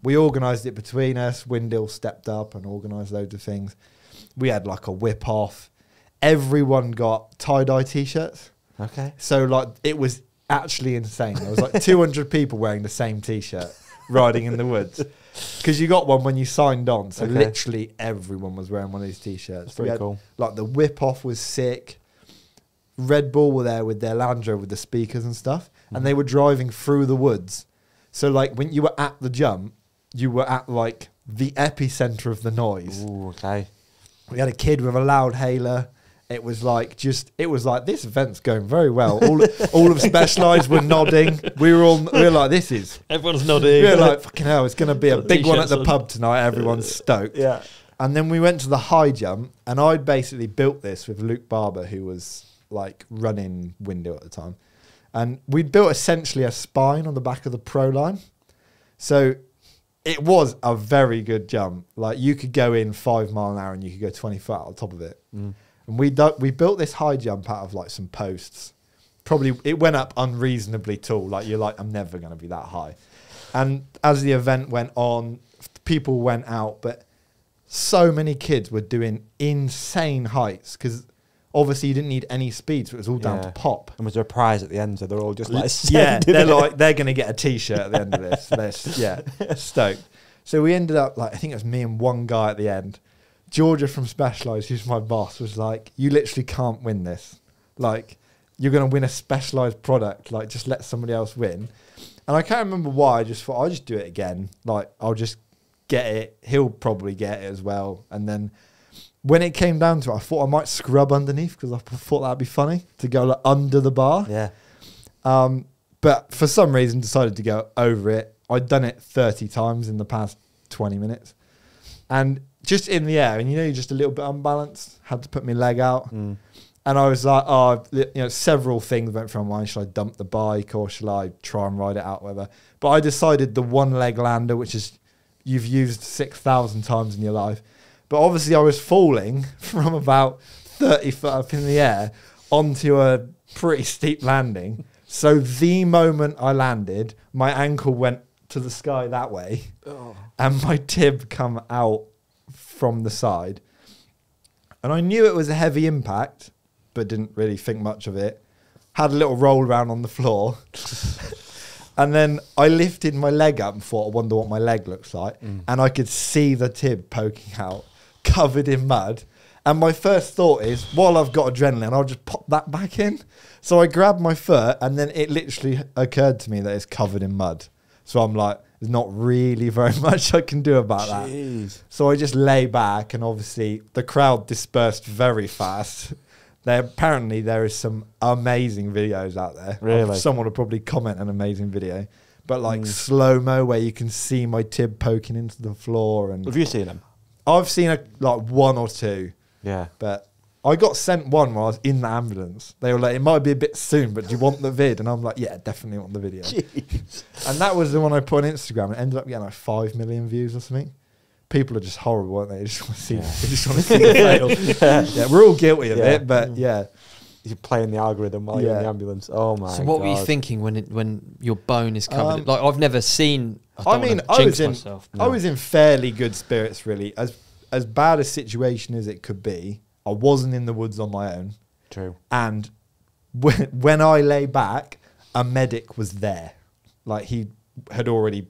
We organised it between us. Windhill stepped up and organised loads of things. We had like a whip off. Everyone got tie-dye t-shirts. Okay. So like it was actually insane. There was like 200 people wearing the same t-shirt riding in the woods. Because you got one when you signed on. So literally everyone was wearing one of these t-shirts. That's pretty cool. Like the whip off was sick. Red Bull were there with their Land Rover with the speakers and stuff. And they were driving through the woods. So like when you were at the jump, you were at like the epicenter of the noise. Ooh, okay. We had a kid with a loud hailer. It was like this event's going very well. All of Specialized were nodding. We were like, this is. Everyone's nodding. We were like, fucking hell, it's going to be a big one at the T-shirts pub tonight. Everyone's stoked. Yeah. And then we went to the high jump, and I'd basically built this with Luke Barber, who was like running Windhill at the time. And we'd built essentially a spine on the back of the pro line. So it was a very good jump. Like you could go in 5 mile an hour and you could go 20 foot on top of it. And we built this high jump out of like some posts. Probably it went up unreasonably tall. Like you're like, I'm never going to be that high. And as the event went on, people went out, but so many kids were doing insane heights because obviously you didn't need any speed, so it was all down to pop. And was there a prize at the end? So they're all just like, yeah, they're going to get a t-shirt at the end of this. They're stoked. So we ended up like, I think it was me and one guy at the end. Georgia from Specialized, who's my boss, was like, you literally can't win this. Like, you're going to win a Specialized product. Like, just let somebody else win. And I can't remember why. I just thought, I'll just do it again. Like, I'll just get it. He'll probably get it as well. And then when it came down to it, I thought I might scrub underneath because I thought that'd be funny to go like under the bar. Yeah. But for some reason decided to go over it. I'd done it 30 times in the past 20 minutes. And just in the air, and you know, you're just a little bit unbalanced, had to put my leg out. And I was like, several things went through my mind. Should I dump the bike or shall I try and ride it out, whatever? But I decided the one leg lander, which is you've used 6,000 times in your life. But obviously I was falling from about 30 foot up in the air onto a pretty steep landing. So the moment I landed, my ankle went to the sky that way and my tib come out from the side. And I knew it was a heavy impact, but didn't really think much of it. Had a little roll around on the floor. And then I lifted my leg up and thought, I wonder what my leg looks like. And I could see the tib poking out, covered in mud. And my first thought is, while I've got adrenaline, I'll just pop that back in. So I grabbed my foot, and then it literally occurred to me that it's covered in mud. So I'm like, there's not really very much I can do about that. So I just lay back, and obviously the crowd dispersed very fast. Apparently there is some amazing videos out there. Really? Someone will probably comment an amazing video. But like slow-mo where you can see my tib poking into the floor. And Have you seen them? I've seen like one or two. Yeah. But I got sent one while I was in the ambulance. They were like, it might be a bit soon, but do you want the vid? And I'm like, yeah, definitely want the video. Jeez. And that was the one I put on Instagram. It ended up getting like 5 million views or something. People are just horrible, aren't they? They just want to see, they just want to see the fail. Yeah, we're all guilty of it, but yeah. You're playing the algorithm while you're in the ambulance. Oh my god. So what were you thinking when your bone is covered? Like I've never seen. I was myself. in fairly good spirits, really. As bad a situation as it could be, I wasn't in the woods on my own. True. And when I lay back, a medic was there. Like he had already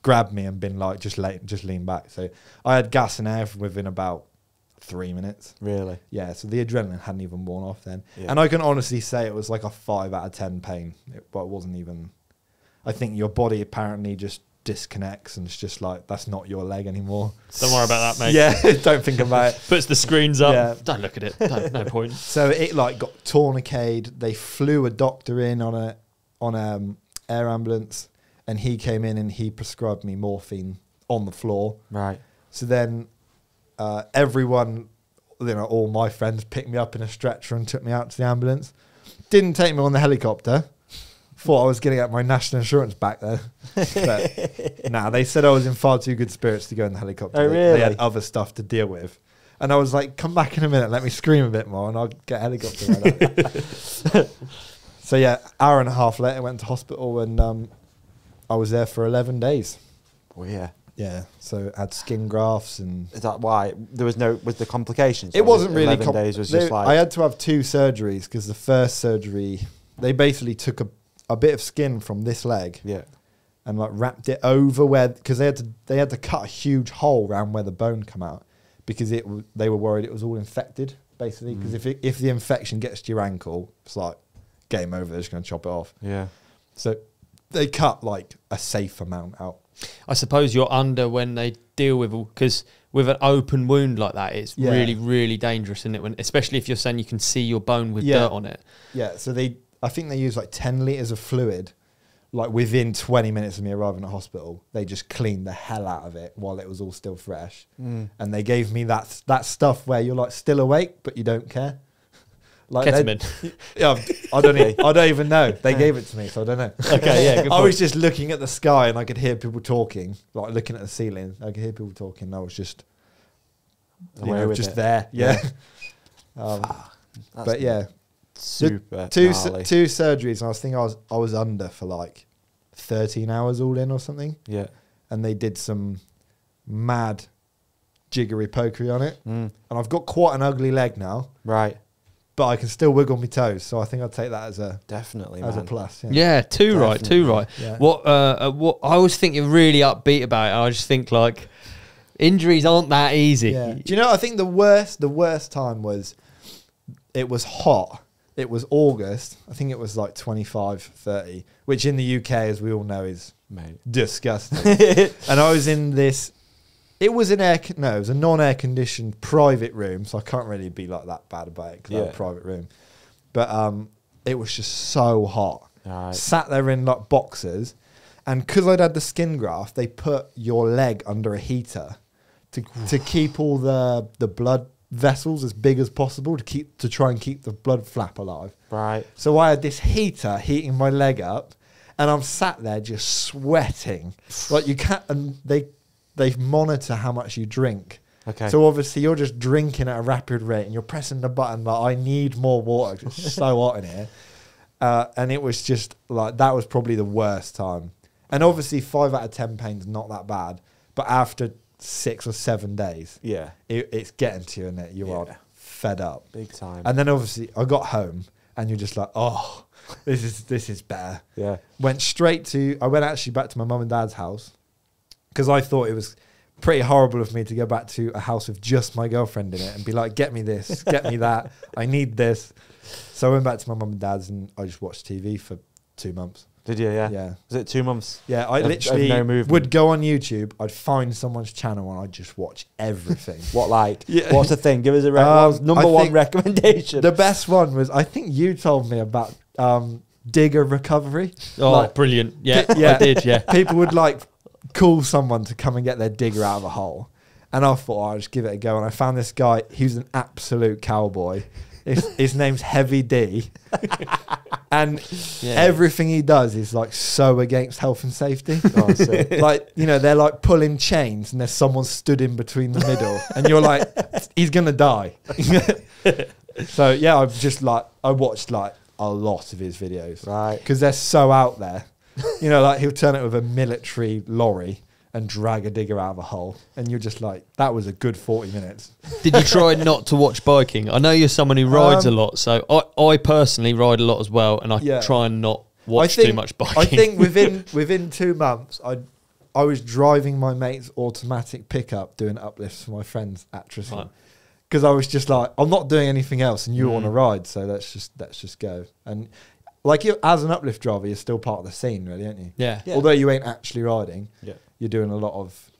grabbed me and been like, just lean back. So I had gas and air within about 3 minutes. Really? Yeah, so the adrenaline hadn't even worn off then. Yeah. And I can honestly say it was like a 5 out of 10 pain. But it wasn't even... I think your body apparently just disconnects and it's just like, that's not your leg anymore. Don't worry about that, mate. Yeah, don't think about it. Puts the screens up. Yeah. Don't look at it. No point. So it like got tourniqueted. They flew a doctor in on a air ambulance, and he came in and he prescribed me morphine on the floor. Right. So then everyone, all my friends picked me up in a stretcher and took me out to the ambulance. Didn't take me on the helicopter. Thought I was getting out my national insurance back there. But nah, they said I was in far too good spirits to go in the helicopter. Oh, really? They had other stuff to deal with. And I was like, come back in a minute, let me scream a bit more and I'll get a helicopter right out. So yeah, hour and a half later, I went to hospital and I was there for 11 days. Oh, yeah. Yeah, so I had skin grafts and... Is that why? There was the complications? It wasn't really... 11 days was just like... I had to have 2 surgeries because the first surgery, they basically took a bit of skin from this leg, Yeah. and like wrapped it over where, because they had to cut a huge hole around where the bone come out because they were worried it was all infected basically, because if the infection gets to your ankle, it's like game over. They're just going to chop it off. Yeah. So they cut like a safe amount out. I suppose you're under when they deal with, because with an open wound like that, it's really, really dangerous, isn't it? When, especially if you're saying you can see your bone with dirt on it. Yeah. So I think they use like 10 litres of fluid, like within 20 minutes of me arriving at hospital. They just cleaned the hell out of it while it was all still fresh. And they gave me that stuff where you're like still awake, but you don't care. Like Ketamine. Yeah, I don't even know. They gave it to me, so I don't know. Okay, yeah, good I point. was just looking at the sky and I could hear people talking, like looking at the ceiling. I could hear people talking. And I was just, just there. Yeah. But yeah, super two gnarly. 2 surgeries, and I was thinking I was under for like 13 hours all in or something. Yeah. And they did some mad jiggery pokery on it, and I've got quite an ugly leg now. Right. But I can still wiggle my toes, so I think I'll take that as a Definitely, a man. plus. Yeah, too right. Yeah. What I always think you're really upbeat about it. I just think like injuries aren't that easy. Yeah. Do you know? I think the worst time was it was hot. It was August. I think it was like 25, 30, which in the UK, as we all know, is disgusting. And I was in this. It was it was a non-air conditioned private room, so I can't really be like that bad about it because I had a private room. But it was just so hot. Right. Sat there in like boxers, and because I'd had the skin graft, they put your leg under a heater to keep all the blood vessels as big as possible to try and keep the blood flap alive. Right. So I had this heater heating my leg up, and I'm sat there just sweating. Like you can't, and they monitor how much you drink. Okay. So obviously you're just drinking at a rapid rate and you're pressing the button like, I need more water. It's so hot in here. And it was just like, that was probably the worst time. And obviously 5 out of 10 pain's not that bad. But after 6 or 7 days, it's getting to you, and you are fed up. Big time. And then obviously I got home and you're just like, oh, this is better. Yeah. I went actually back to my mum and dad's house, because I thought it was pretty horrible of me to go back to a house with just my girlfriend in it and be like, get me this, get me that, I need this. So I went back to my mum and dad's and I just watched TV for 2 months. Did you? Yeah. Yeah. Was it 2 months? Yeah, I literally would go on YouTube, I'd find someone's channel and I'd just watch everything. What like? Yeah. What's the thing? Give us a what was number one recommendation. The best one was, I think you told me about digger recovery. Oh, like, brilliant. Yeah, I did, yeah. People would like call someone to come and get their digger out of a hole. And I thought, I'll just give it a go. And I found this guy, he's an absolute cowboy. His name's Heavy D. And everything he does is like so against health and safety. Oh, like, they're like pulling chains and there's someone stood in between the middle. And you're like, he's going to die. So, yeah, I watched like a lot of his videos. Right. Because they're so out there. Like he'll turn it with a military lorry and drag a digger out of a hole. And you're just like, that was a good 40 minutes. Did you try not to watch biking? I know you're someone who rides a lot, so I personally ride a lot as well, and I try and not watch too much biking. I think within 2 months, I was driving my mate's automatic pickup doing uplifts for my friends at Triscombe. Right. Because I was just like, I'm not doing anything else, and you want to ride, so let's just go. And like, you as an uplift driver, you're still part of the scene, really, aren't you? Yeah. Yeah. Although you ain't actually riding, Yeah. you're doing a lot of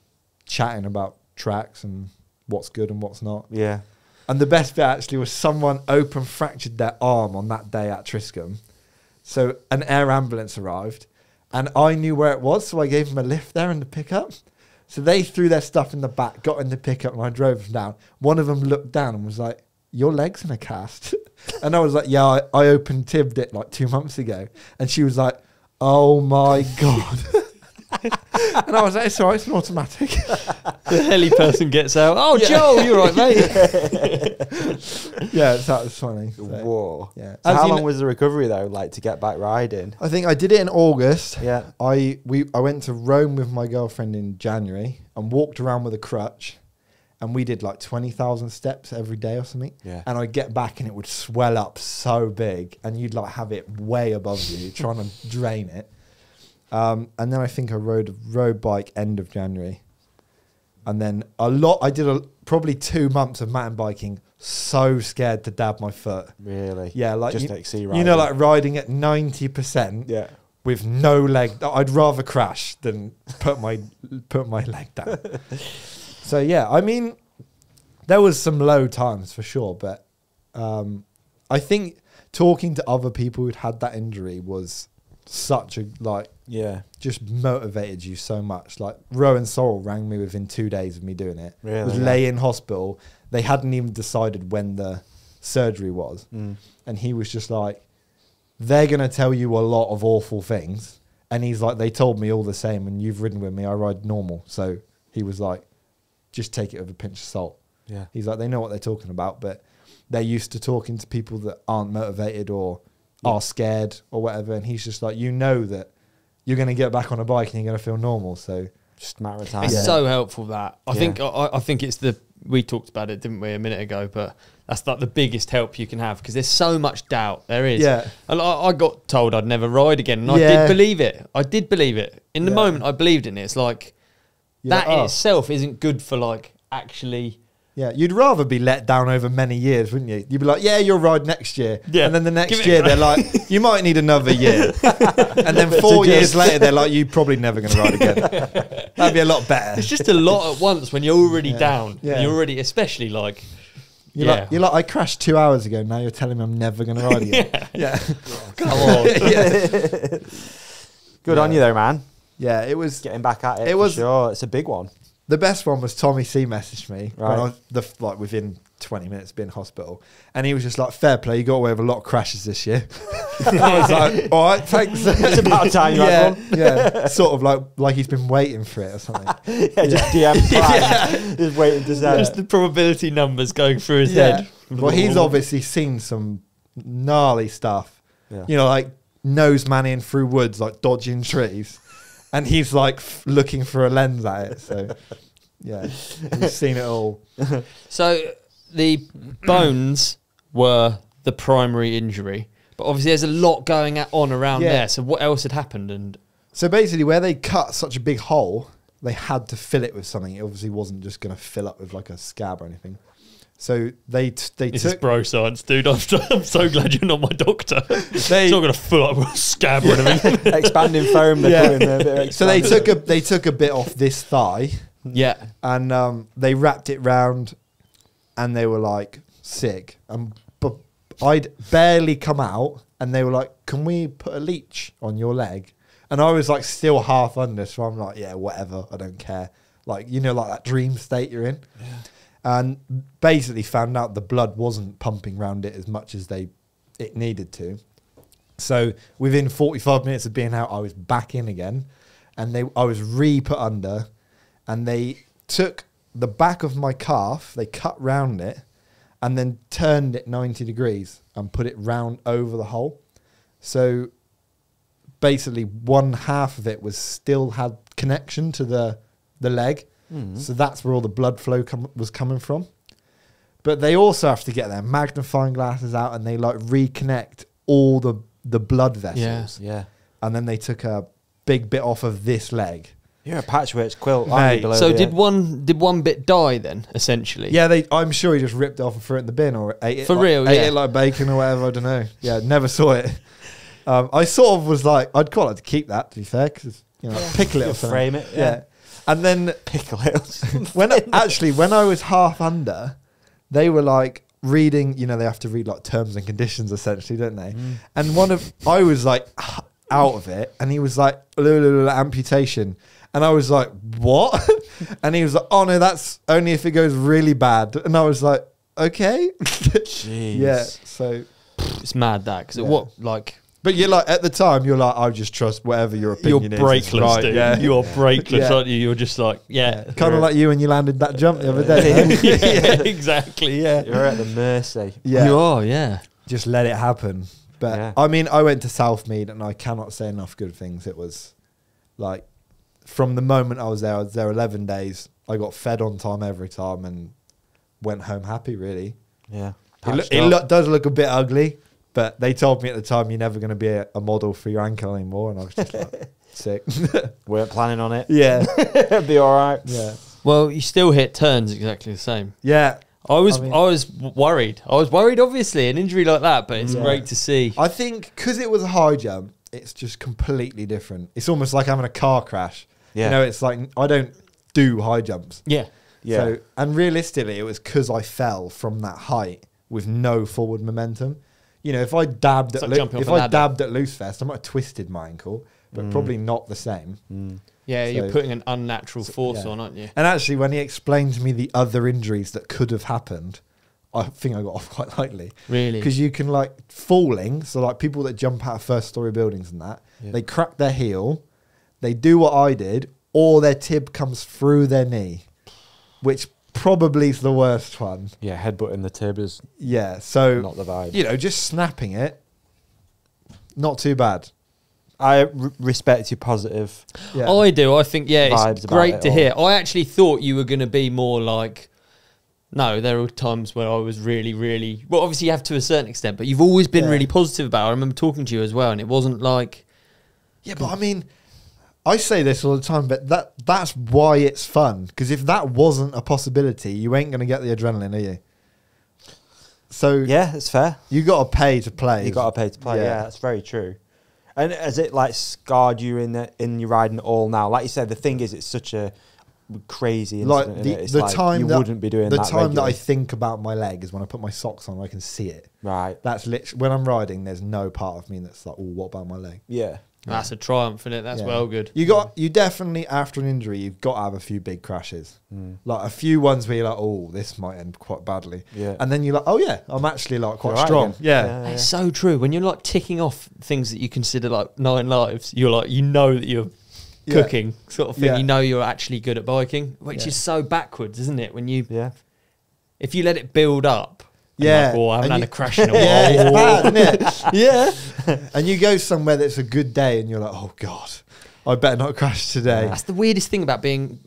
chatting about tracks and what's good and what's not. Yeah. And the best bit actually was someone open fractured their arm on that day at Triscombe. So an air ambulance arrived, and I knew where it was, so I gave them a lift there in the pickup. So they threw their stuff in the back, got in the pickup, and I drove them down. One of them looked down and was like, "Your leg's in a cast." And I was like, "Yeah, I open tibbed it like 2 months ago." And she was like, "Oh my God." And I was like, "It's all right, it's an automatic." The heli person gets out. Oh, Yeah. Joe, you're right, mate. Yeah, that was funny. So, Whoa. yeah. So As how you long kn- was the recovery though? Like to get back riding? I think I did it in August. Yeah. I went to Rome with my girlfriend in January and walked around with a crutch, and we did like 20,000 steps every day or something. Yeah. And I'd get back and it would swell up so big, and you'd like have it way above you, trying to drain it. And then I think I rode a road bike end of January, and then I did probably 2 months of mountain biking. So scared to dab my foot. Really? Yeah, like just you, like sea you riding. know, like riding at 90%. Yeah. With no leg. I'd rather crash than put my leg down. So yeah, I mean, there was some low times for sure, but I think talking to other people who'd had that injury was such a Yeah. just motivated you so much. Like Rowan Sorrell rang me within 2 days of me doing it. Really? Was lay in hospital. They hadn't even decided when the surgery was, and he was just like, "They're gonna tell you a lot of awful things," and he's like, "They told me all the same, and you've ridden with me. I ride normal." So he was like, "Just take it with a pinch of salt." Yeah. He's like, "They know what they're talking about, but they're used to talking to people that aren't motivated or are scared or whatever." And he's just like, "You know that you're going to get back on a bike and you're going to feel normal." So Just a matter of time. It's Yeah. so helpful that I Yeah. think I think it's we talked about it, didn't we, a minute ago? But that's like the biggest help you can have, because there's so much doubt. There is. Yeah. And I got told I'd never ride again, and I Yeah. did believe it. I did believe it in the Yeah. moment. I believed in it. It's like You're that like, in "Oh." itself isn't good for like actually. yeah, you'd rather be let down over many years, wouldn't you? You'd be like, "Yeah, you'll ride next year." Yeah. And then the Give next it year a they're like, "You might need another year." And then 4 years later they're like, "You're probably never going to ride again." That'd be a lot better. It's just a lot at once when you're already down. Yeah. And you're already, especially like. You're like, "I crashed 2 hours ago. Now you're telling me I'm never going to ride again." Yeah. Come on. Yeah. Good on you though, man. Yeah, it was Getting back at it. It for was- sure. It's a big one. the best one. Was Tommy C messaged me when Right. I was like within 20 minutes being in hospital, and he was just like, "Fair play, you got away with a lot of crashes this year." And I was like, "All right, thanks." It's about time you had one. Yeah, sort of like he's been waiting for it or something. Yeah, just DM Prime. Just waiting to send. Just the probability numbers going through his Yeah. head. Well, he's obviously seen some gnarly stuff. Yeah. You know, like nose manning through woods, like dodging trees, and he's like looking for a lens at it. So yeah, he's seen it all. So the bones were the primary injury, but obviously there's a lot going on around Yeah. there. So what else had happened? And So basically, where they cut such a big hole, they had to fill it with something. It obviously wasn't just going to fill up with like a scab or anything. So they this is took bro science, dude. I'm so glad you're not my doctor. They- It's not going to fill up with a scab or anything. Expanding foam. They're Yeah. putting a bit of so they expanding. took a bit off this thigh, Yeah. and they wrapped it round, and they were like sick. But I'd barely come out, and they were like, "Can we put a leech on your leg?" And I was like still half under, so I'm like, "Yeah, whatever, I don't care." Like, you know, like that dream state you're in. Yeah. And basically found out the blood wasn't pumping around it as much as it needed to. So within 45 minutes of being out, I was back in again, and I was re-put under, and they took the back of my calf, they cut round it, and then turned it 90 degrees and put it round over the hole. So basically one half of it still had connection to the leg. So that's where all the blood flow was coming from. But they also have to get their magnifying glasses out, and they like reconnect all the blood vessels. Yeah. And then they took a big bit off of this leg. You're a patchwork quilt, Mate, aren't you, below So the- did one bit die then? Essentially, Yeah, I'm sure he just ripped it off and threw it in the bin or ate it. For real, ate yeah. it like bacon or whatever. I don't know. Yeah, never saw it. I sort of was like, I'd quite like to keep that, to be fair, because pickle it or something. frame it, Yeah. And then pickle it. when I was half under, they were like reading. You know, they have to read like terms and conditions essentially, don't they? And I was like out of it, and he was like amputation. And I was like, what? And he was like, oh no, that's only if it goes really bad. And I was like, okay. Jeez. Yeah. So, it's mad that because Yeah. what like but you're like, at the time, you're like, I just trust whatever your opinion you're is. brakeless, Right, dude. yeah. You're brakeless, Yeah. aren't you? You're just like, yeah, Kind of like you when you landed that jump the other day. yeah, exactly, yeah. You're at the mercy. Yeah. You are, yeah. Just let it happen. But Yeah. I mean, I went to Southmead and I cannot say enough good things. It was like, from the moment I was there 11 days. I got fed on time every time and went home happy, really. Yeah. It does look a bit ugly, but they told me at the time, you're never going to be a model for your ankle anymore. And I was just like, sick. Weren't planning on it. Yeah. Be all right. Yeah. Well, you still hit turns exactly the same. Yeah. I was mean- worried. I was worried, obviously, an injury like that, but it's Yeah. great to see. I think because it was a high jump, it's just completely different. It's almost like having a car crash. Yeah. You know, it's like, I don't do high jumps. Yeah. Yeah. So, and realistically, it was because I fell from that height with no forward momentum. You know, if I dabbed It's at like jumping off a ladder. Loose Fest, I might have twisted my ankle, but probably not the same. Yeah, you're So- putting an unnatural force yeah. on, aren't you? And actually, when he explained to me the other injuries that could have happened, I think I got off quite lightly. Really? Because you can, like, falling, so like people that jump out of first story buildings and that, they crack their heel, they do what I did, or their tib comes through their knee, which probably is the worst one. Yeah, headbutting the tib is Yeah, so, not the vibe. you know, just snapping it, not too bad. I respect your positive. Yeah. I do. I think, yeah, Vibes it's about great it to all. hear. I actually thought you were going to be more like, no, there were times where I was really, really, well, obviously you have to a certain extent, but you've always been Yeah. really positive about it. I remember talking to you as well, and it wasn't like, Yeah, but I mean, I say this all the time, but that's why it's fun. Because if that wasn't a possibility, you ain't going to get the adrenaline, are you? So Yeah, it's fair. you got to pay to play. You got to pay to play. Yeah. That's very true. And has it like scarred you in your riding at all now? Like you said, the thing is, it's such a crazy incident. like innit? It's the like time you that, wouldn't be doing the that. time that I regularly. think about my leg is when I put my socks on. I can see it. Right. That's literally when I'm riding. There's no part of me that's like, oh, what about my leg? Yeah. that's a triumph, innit? That's Yeah. well good. You definitely, after an injury, you've got to have a few big crashes. Like a few ones where you're like, oh, this might end quite badly. Yeah. And then you're like, oh yeah, I'm actually like quite You're right strong. again. Yeah. It's so true. When you're like ticking off things that you consider like 9 lives, you're like, you know that you're Yeah. cooking sort of thing. Yeah. You know you're actually good at biking, which Yeah. is so backwards, isn't it? When you, Yeah. if you let it build up, and Yeah. like, oh, I haven't And had you- a crash in a while. Yeah, it's bad, isn't it? Yeah. And you go somewhere that's a good day and you're like, oh God, I better not crash today. That's the weirdest thing about being,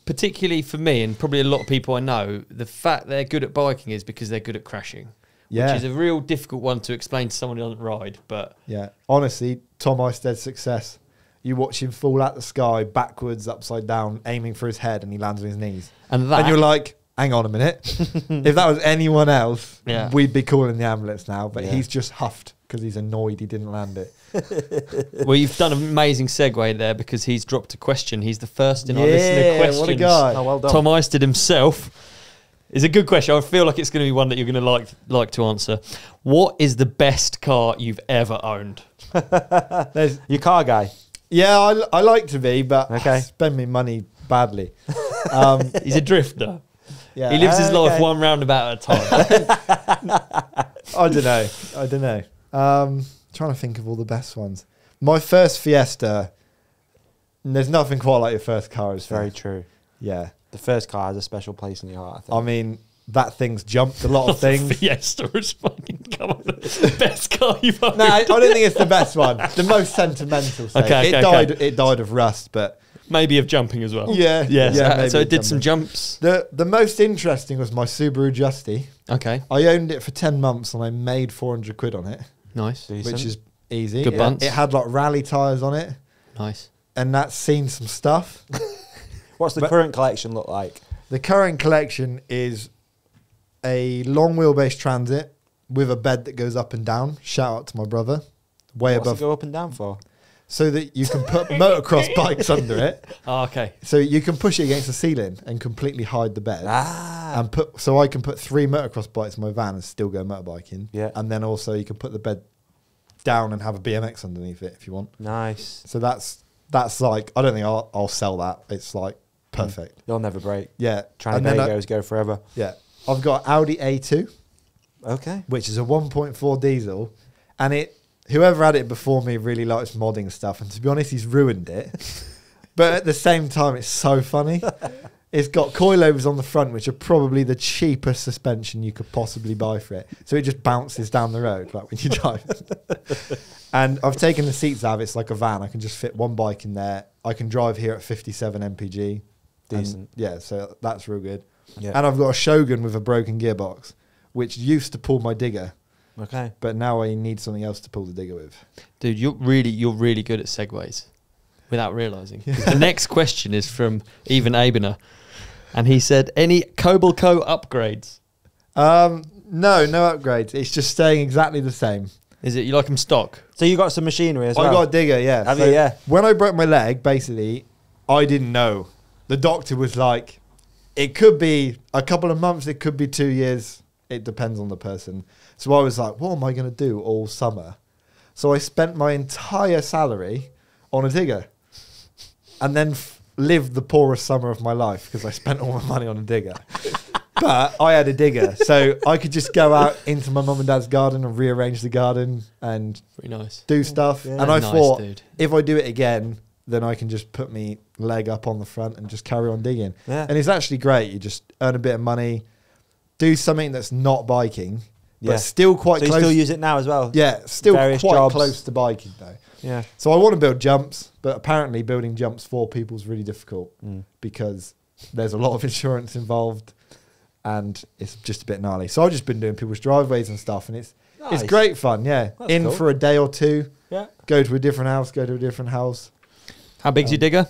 particularly for me and probably a lot of people I know, the fact they're good at biking is because they're good at crashing. Yeah. Which is a real difficult one to explain to someone who doesn't ride. But Yeah. Honestly, Tom Isted's success. You watch him fall out the sky, backwards, upside down, aiming for his head, and he lands on his knees. and that And you're like, hang on a minute. If that was anyone else, Yeah. we'd be calling the ambulance now. But Yeah. he's just huffed because he's annoyed he didn't land it. well, you've done an amazing segue there because he's dropped a question. He's the first in our listener questions. what a guy. Oh, well done. Tom Eisted himself is a good question. I feel like it's going to be one that you're going to like to answer. What is the best car you've ever owned? There's, Your car guy. yeah, I like to be, but Okay. I spend my money badly. He's a drifter. Yeah. He lives his life Okay. one roundabout at a time. I don't know. Trying to think of all the best ones. My first Fiesta. There's nothing quite like your first car. It's very true. Yeah. The first car has a special place in your heart, I think. I mean, that thing's jumped a lot of things. Fiesta is fucking come on. The best car you've owned. No, I don't think it's the best one. The most sentimental. Say. Okay, It died of rust, but Maybe of jumping as well. yeah, Yes. yeah, maybe so it did jumping. some jumps. The most interesting was my Subaru Justy. Okay. I owned it for 10 months and I made 400 quid on it, Nice. Decent. which is easy. Good bunts. It had like rally tyres on it, Nice. and that's seen some stuff. What's the current collection look like? The current collection is a long wheelbase Transit with a bed that goes up and down. Shout out to my brother. Way What's above. it go up and down for? So that you can put motocross bikes under it. Oh, okay. So you can push it against the ceiling and completely hide the bed. And so I can put 3 motocross bikes in my van and still go motorbiking. Yeah. And then also you can put the bed down and have a BMX underneath it if you want. Nice. So that's like, I don't think I'll sell that. It's like perfect. You'll never break. Yeah. Trinidadios go forever. Yeah. I've got Audi A2, Okay. which is a 1.4 diesel, and whoever had it before me really likes modding stuff, and to be honest, he's ruined it. But at the same time, it's so funny. It's got coilovers on the front, which are probably the cheapest suspension you could possibly buy for it. So it just bounces down the road like when you drive. And I've taken the seats out. It's like a van. I can just fit one bike in there. I can drive here at 57 mpg. Decent. Yeah, so that's real good. Yeah. And I've got a Shogun with a broken gearbox, which used to pull my digger, Okay. but now I need something else to pull the digger with. Dude, you're really good at segues without realising. The next question is from Even Abener, and he said, any Cobble Co upgrades? No upgrades. It's just staying exactly the same. Is it you like them stock? So you got some machinery as well? I got a digger, yeah. Have you? Yeah. When I broke my leg, basically, I didn't know. The doctor was like, it could be a couple of months, it could be 2 years. It depends on the person. So I was like, what am I going to do all summer? So I spent my entire salary on a digger and then lived the poorest summer of my life because I spent all my money on a digger. But I had a digger, so I could just go out into my mum and dad's garden and rearrange the garden and Pretty nice. do stuff. Yeah. And I Nice, thought, dude. if I do it again, then I can just put me leg up on the front and just carry on digging. Yeah. And it's actually great. You just earn a bit of money, do something that's not biking, but Yeah. still quite So you close. still use it now as well? Yeah, still Various quite jobs. close to biking though. Yeah. So I want to build jumps, but apparently building jumps for people is really difficult because there's a lot of insurance involved and it's just a bit gnarly. So I've just been doing people's driveways and stuff, and it's Nice. great fun. Yeah, That's in cool. for a day or two, Yeah. go to a different house, go to a different house. How big's your digger?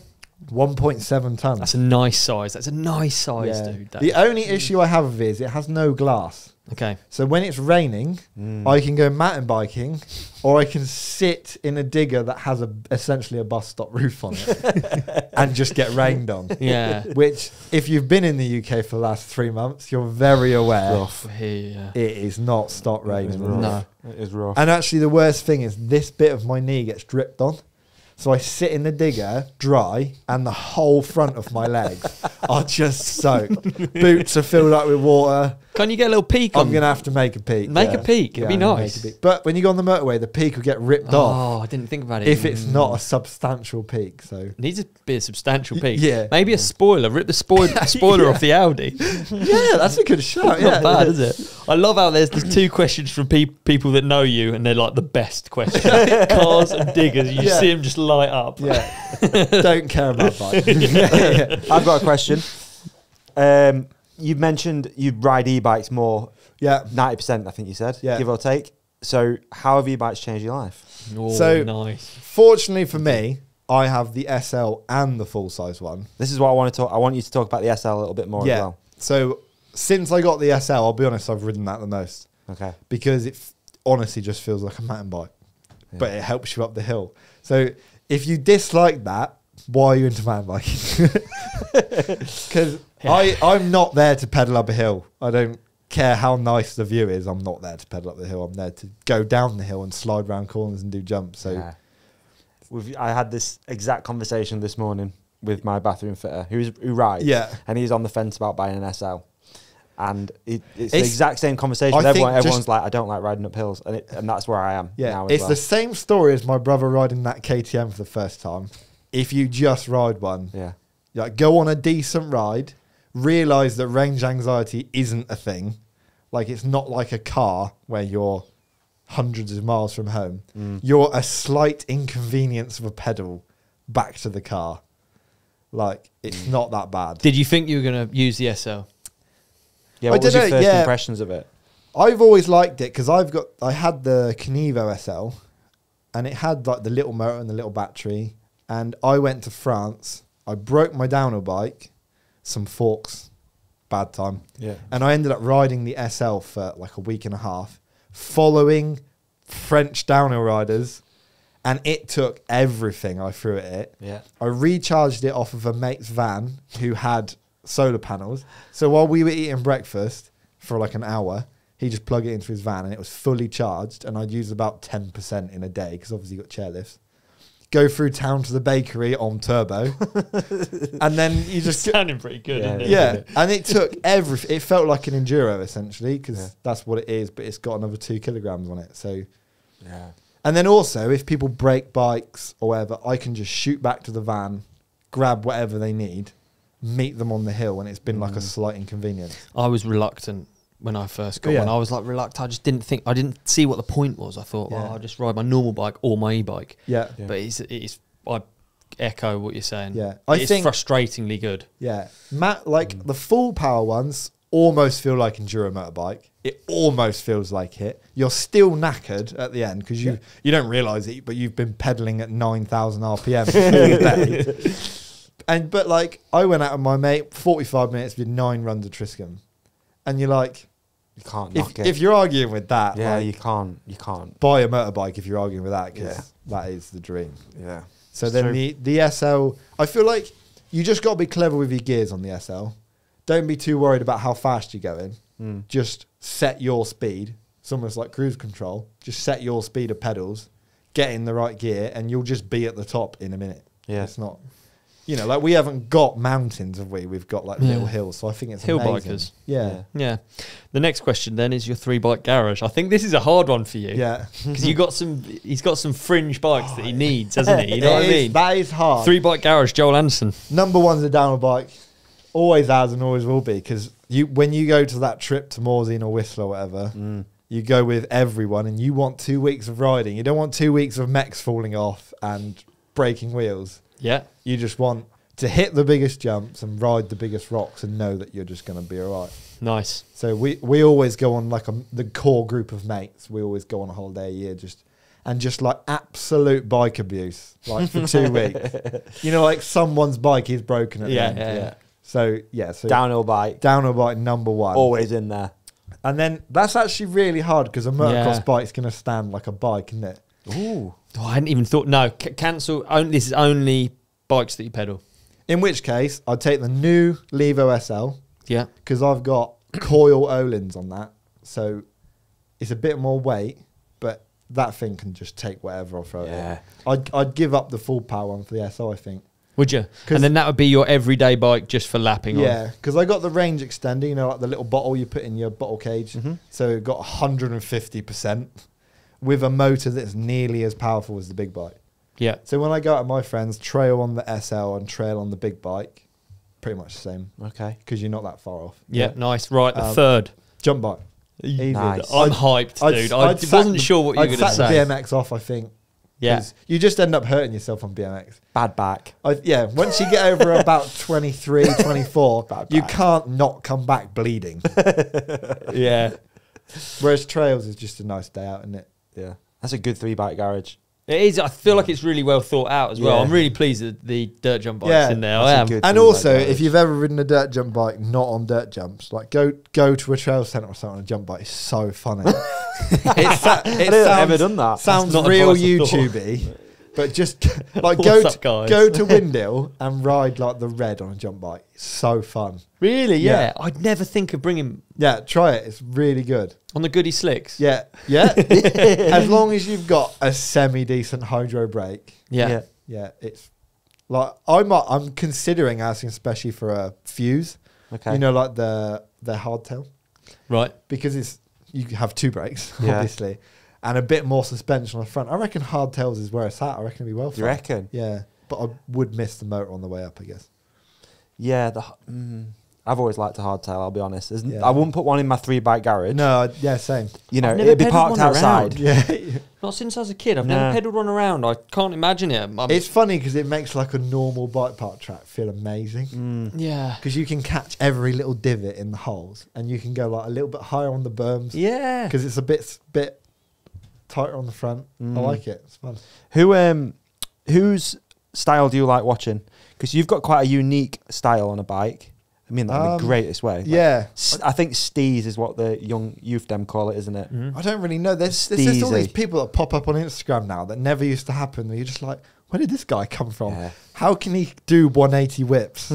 1.7 tons. That's a nice size. That's a nice size, Yeah. dude. The only issue I have with it is it has no glass. Okay. So when it's raining, I can go mountain biking, or I can sit in a digger that has essentially a bus stop roof on it and just get rained on. Yeah. Which, if you've been in the UK for the last 3 months, you're very aware Rough. Here, it is not stopped raining. rough. No. It is rough. And actually, the worst thing is this bit of my knee gets dripped on. So I sit in the digger, dry, and the whole front of my legs are just soaked. Boots are filled up with water. Can you get a little peek I'm on? going to have to make a peak. Make a peek. It'd be I'm gonna nice. make a peak. But when you go on the motorway, the peak will get ripped off Oh, I didn't think about it. if it's not a substantial peak. So It needs to be a substantial peak. yeah. Maybe a spoiler. Rip the spoiler off the Audi. yeah, that's a good shout. Yeah. Not bad, is it? I love how there's 2 questions from people that know you, and they're like the best questions. Cars and diggers. You Yeah. see them just light up. Yeah. Don't care about bikes. I've got a question. You mentioned you ride e-bikes more, Yeah. 90%, I think you said, Yeah. give or take. So how have e-bikes changed your life? Oh, So- nice. Fortunately for me, I have the SL and the full size one. This is what I want to talk. I want you to talk about the SL a little bit more as well. So since I got the SL, I'll be honest, I've ridden that the most Okay. because it honestly just feels like a mountain bike, but it helps you up the hill. So if you dislike that, why are you into mountain biking? Because I'm not there to pedal up a hill. I don't care how nice the view is. I'm not there to pedal up the hill. I'm there to go down the hill and slide around corners and do jumps. So Yeah. I had this exact conversation this morning with my bathroom fitter who rides. Yeah. And he's on the fence about buying an SL. And it's the It's- exact same conversation I with everyone. think just- Everyone's like, I don't like riding up hills. And that's where I am now as it's well. the same story as my brother riding that KTM for the first time. If you just ride one, Yeah. like go on a decent ride, realize that range anxiety isn't a thing. Like it's not like a car where you're hundreds of miles from home. You're a slight inconvenience of a pedal back to the car. Like it's not that bad. Did you think you were going to use the SL? Yeah, I what was your dunno, first yeah. impressions of it? I've always liked it because I had the Kenevo SL, and it had like the little motor and the little battery. And I went to France. I broke my downhill bike, some forks, bad time. Yeah. And I ended up riding the SL for like a week and a half, following French downhill riders, and it took everything I threw at it. Yeah. I recharged it off of a mate's van who had solar panels. So while we were eating breakfast for like an hour, he just plugged it into his van and it was fully charged, and I'd use about 10% in a day because obviously you got chairlifts. Go through town to the bakery on turbo, and then you just Sounding pretty good, isn't it? yeah. And it took everything. It felt like an enduro essentially, because that's what it is. But it's got another 2 kilograms on it. So Yeah. and then also, if people break bikes or whatever, I can just shoot back to the van, grab whatever they need, meet them on the hill, and it's been like a slight inconvenience. I was reluctant when I first got Yeah. one. I was like reluctant. I didn't see what the point was. I thought, Yeah. I'll just ride my normal bike or my e-bike. Yeah. Yeah. But it's I echo what you're saying. Yeah. I It's think- frustratingly good. Yeah. Like the full power ones almost feel like enduro motorbike. It almost feels like it. You're still knackered at the end because you don't realise it, but you've been pedaling at 9,000 RPM all day. But like, I went out with my mate, 45 minutes, did 9 runs of Triscombe. And you're like, You can't knock it. if you're arguing with that, yeah, like, you can't. buy a motorbike if you're arguing with that, because Yeah. that is the dream. Yeah. So It's then true. the SL, I feel like you just got to be clever with your gears on the SL. Don't be too worried about how fast you're going. Just set your speed. It's almost like cruise control. Just set your speed of pedals, get in the right gear, and you'll just be at the top in a minute. Yeah. It's not, like we haven't got mountains, have we? We've got like little hills. So I think it's Hill amazing. bikers. Yeah. Yeah. The next question then is your 3-bike garage. I think this is a hard one for you. Yeah. Because he's got some fringe bikes that he needs, hasn't he? You know what I mean? That is hard. 3-bike garage, Joel Anderson. Number one's a downhill bike. Always has and always will be, because when you go to that trip to Morzine or Whistler or whatever, you go with everyone and you want 2 weeks of riding. You don't want 2 weeks of mechs falling off and breaking wheels. Yeah. You just want to hit the biggest jumps and ride the biggest rocks and know that you're just going to be all right. Nice. So we always go on like the core group of mates. We always go on a holiday a year just like absolute bike abuse, like for 2 weeks. Like someone's bike is broken at the end. Yeah. So Downhill bike. downhill bike number one. Always in there. And then that's actually really hard because a motocross Yeah. bike's going to stand like a bike, isn't it? Ooh. Oh, I hadn't even thought. No, cancel. This is only bikes that you pedal. In which case, I'd take the new Levo SL Yeah. because I've got coil Olins on that. So it's a bit more weight, but that thing can just take whatever I'll throw Yeah. at it. I'd give up the full power one for the SL, I think. Would you? 'Cause- And then that would be your everyday bike just for lapping on. Yeah, because I got the range extender, like the little bottle you put in your bottle cage. So it got 150% with a motor that's nearly as powerful as the big bike. Yeah. So when I go out with my friends, trail on the SL and trail on the big bike, pretty much the same Okay. because you're not that far off. Yeah. Nice. Right. The Um, third. Jump bike. Easy. Nice. I'm hyped, dude. I wasn't sure what you were going to I'd sack say. the BMX off, I think. Yeah. 'Cause you just end up hurting yourself on BMX. Bad back. Once you get over about 23, 24, Bad you back. can't not come back bleeding. Yeah. Whereas trails is just a nice day out, isn't it? Yeah. That's a good 3-bike garage. It is. I feel like it's really well thought out as well. Yeah. I'm really pleased that the dirt jump bike's Yeah. in there. I That's a am. good- And 3-bike also, garage. if you've ever ridden a dirt jump bike not on dirt jumps, like go to a trail centre or something on a jump bike, it's so funny. it ever done that. Sounds That's not real advice at all. YouTubey, but just like What's up, guys? go to Windhill and ride like the red on a jump bike. It's so fun. Really? Yeah. Yeah. I'd never think of bringing Yeah, try it. It's really good. on the goody slicks. Yeah. As long as you've got a semi decent hydro brake. Yeah. Yeah, it's like I'm considering asking especially for a fuse. Okay. Like the hardtail, Right. because you have 2 brakes Yeah. obviously, and a bit more suspension on the front. I reckon hardtails is where it's at. I reckon it'd be well. Do you fun. reckon? Yeah, but I would miss the motor on the way up, I guess. Yeah. I've always liked a hardtail, I'll be honest. Yeah. I wouldn't put one in my 3-bike garage. No, yeah, same. You know, I've never it'd be pedalled parked one outside. around. Yeah, Not since I was a kid. I've Nah. never pedalled one around. I can't imagine it. it's funny because it makes like a normal bike park track feel amazing. yeah. Because you can catch every little divot in the holes, and you can go like a little bit higher on the berms. Yeah. Because it's a bit tighter on the front. I like it. It's fun. Whose style do you like watching? Because you've got quite a unique style on a bike. I mean that in the greatest way. Like, Yeah. I think steez is what the young youth dem call it, isn't it? I don't really know. There's just all these people that pop up on Instagram now that never used to happen. And you're just like, where did this guy come from? Yeah. How can he do 180 whips?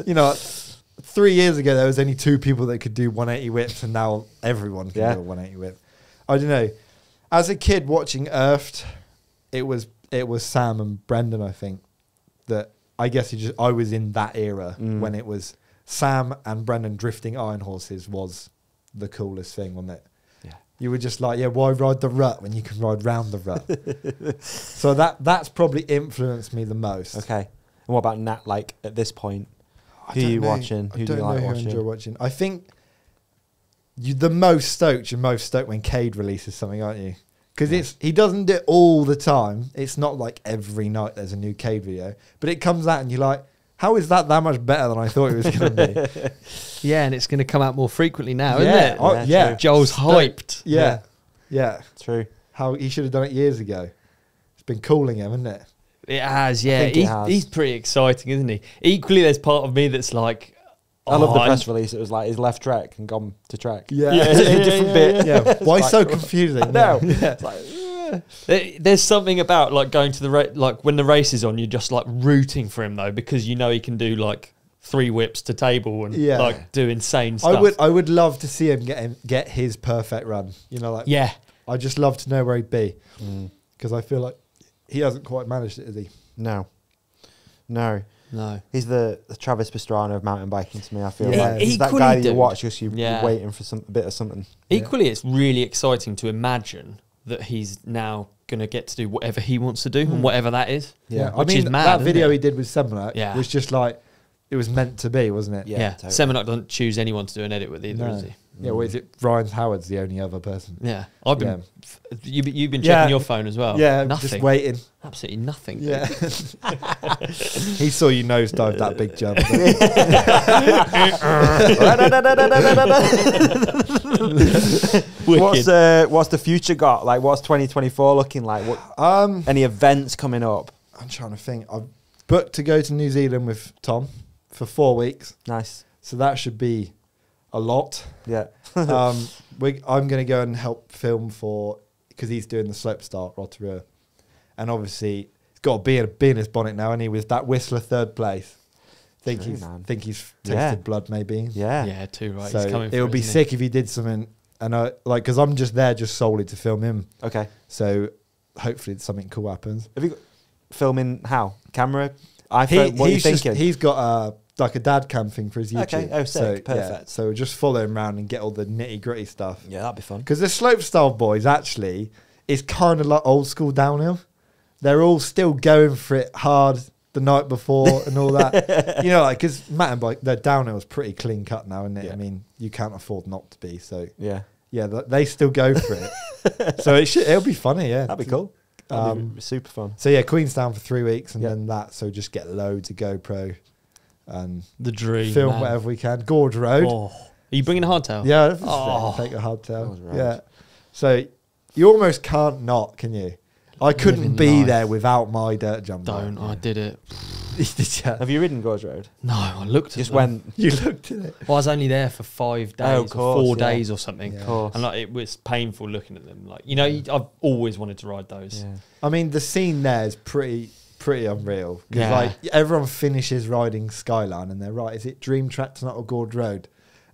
You know, 3 years ago there was only 2 people that could do 180 whips, and now everyone can do a 180 whip. I don't know. As a kid watching Earthed, it was Sam and Brendan. I think that I guess I was in that era when it was Sam and Brendan drifting iron horses was the coolest thing, wasn't it? Yeah. You were just like, why ride the rut when you can ride round the rut? So that's probably influenced me the most. Okay. And what about Nat? Like at this point, who are you watching? Who do you like watching? Enjoy watching? I think you're the most stoked when Cade releases something, aren't you? Because he doesn't do it all the time. It's not like every night there's a new Cade video, but it comes out and you're like, how is that much better than I thought it was going to be? Yeah, and it's going to come out more frequently now, isn't it? Yeah. Joel's hyped. Yeah. True. How he should have done it years ago. It's been calling him, hasn't it? It has, yeah. He's pretty exciting, isn't he? Equally, there's part of me that's like, I love the press release. It was like he's left track and gone to track. Yeah. It's a different bit. Yeah. Why like, so confusing? No. Yeah. It's like, there's something about like going to the like when the race is on, you're just like rooting for him though, because you know he can do like 3 whips to table and like do insane stuff. I would love to see him get his perfect run. You know, like I just love to know where he'd be because I feel like he hasn't quite managed it, has he? No. He's the Travis Pastrana of mountain biking to me. I feel like he's that guy that you watch because you're waiting for a bit of something. Equally, it's really exciting to imagine that he's now going to get to do whatever he wants to do and whatever that is. Yeah, which is mad. That video he did with Seminole was just like, it was meant to be, wasn't it? Yeah. Totally. Seminole doesn't choose anyone to do an edit with either, does he? Yeah, well, is it Ryan Howard's the only other person? Yeah. I've been. You've been checking your phone as well. Yeah, nothing. Just waiting. Absolutely nothing. Yeah. He saw you nosedive that big jump. What's the future got? Like, what's 2024 looking like? What? Any events coming up? I'm trying to think. I've booked to go to New Zealand with Tom for 4 weeks. Nice. So that should be a lot. Yeah. I'm going to go and help film because he's doing the slopestyle Rotorua, and obviously he's got to be in his bonnet now, and he was that Whistler 3rd place. Think he's tasted blood maybe. Yeah, too right. So it would be sick if he did something, and because I'm just there just solely to film him. Okay. So hopefully something cool happens. Have you got filming how? Camera? iPhone? What are you thinking? He's got like a dad cam thing for his YouTube. Okay, sick, so, perfect. Yeah, so just follow him around and get all the nitty gritty stuff. Yeah, that'd be fun. Because the slopestyle boys actually is kind of like old school downhill. They're all still going for it hard the night before and all that. You know, like, because mountain bike, their downhill is pretty clean cut now, isn't it? Yeah. I mean, you can't afford not to be. So yeah, they still go for it. So it'll be funny. Yeah, that'd be cool. That'd be super fun. So yeah, Queenstown for 3 weeks and then that. So just get loads of GoPro. And the dream, film whatever we can. Gorge Road. Oh. Are you bringing a hardtail? Yeah, take a hardtail. Yeah. So you almost can't not, can you? I couldn't be there without my dirt jumper. I did it. Have you ridden Gorge Road? No, I looked at it. You looked at it. Well, I was only there for 5 days, or 4 days or something. Of course. And like, it was painful looking at them. Like, you know, I've always wanted to ride those. Yeah. I mean, the scene there is pretty unreal. Because like everyone finishes riding Skyline and they're right, is it Dream Track tonight or Gorge Road?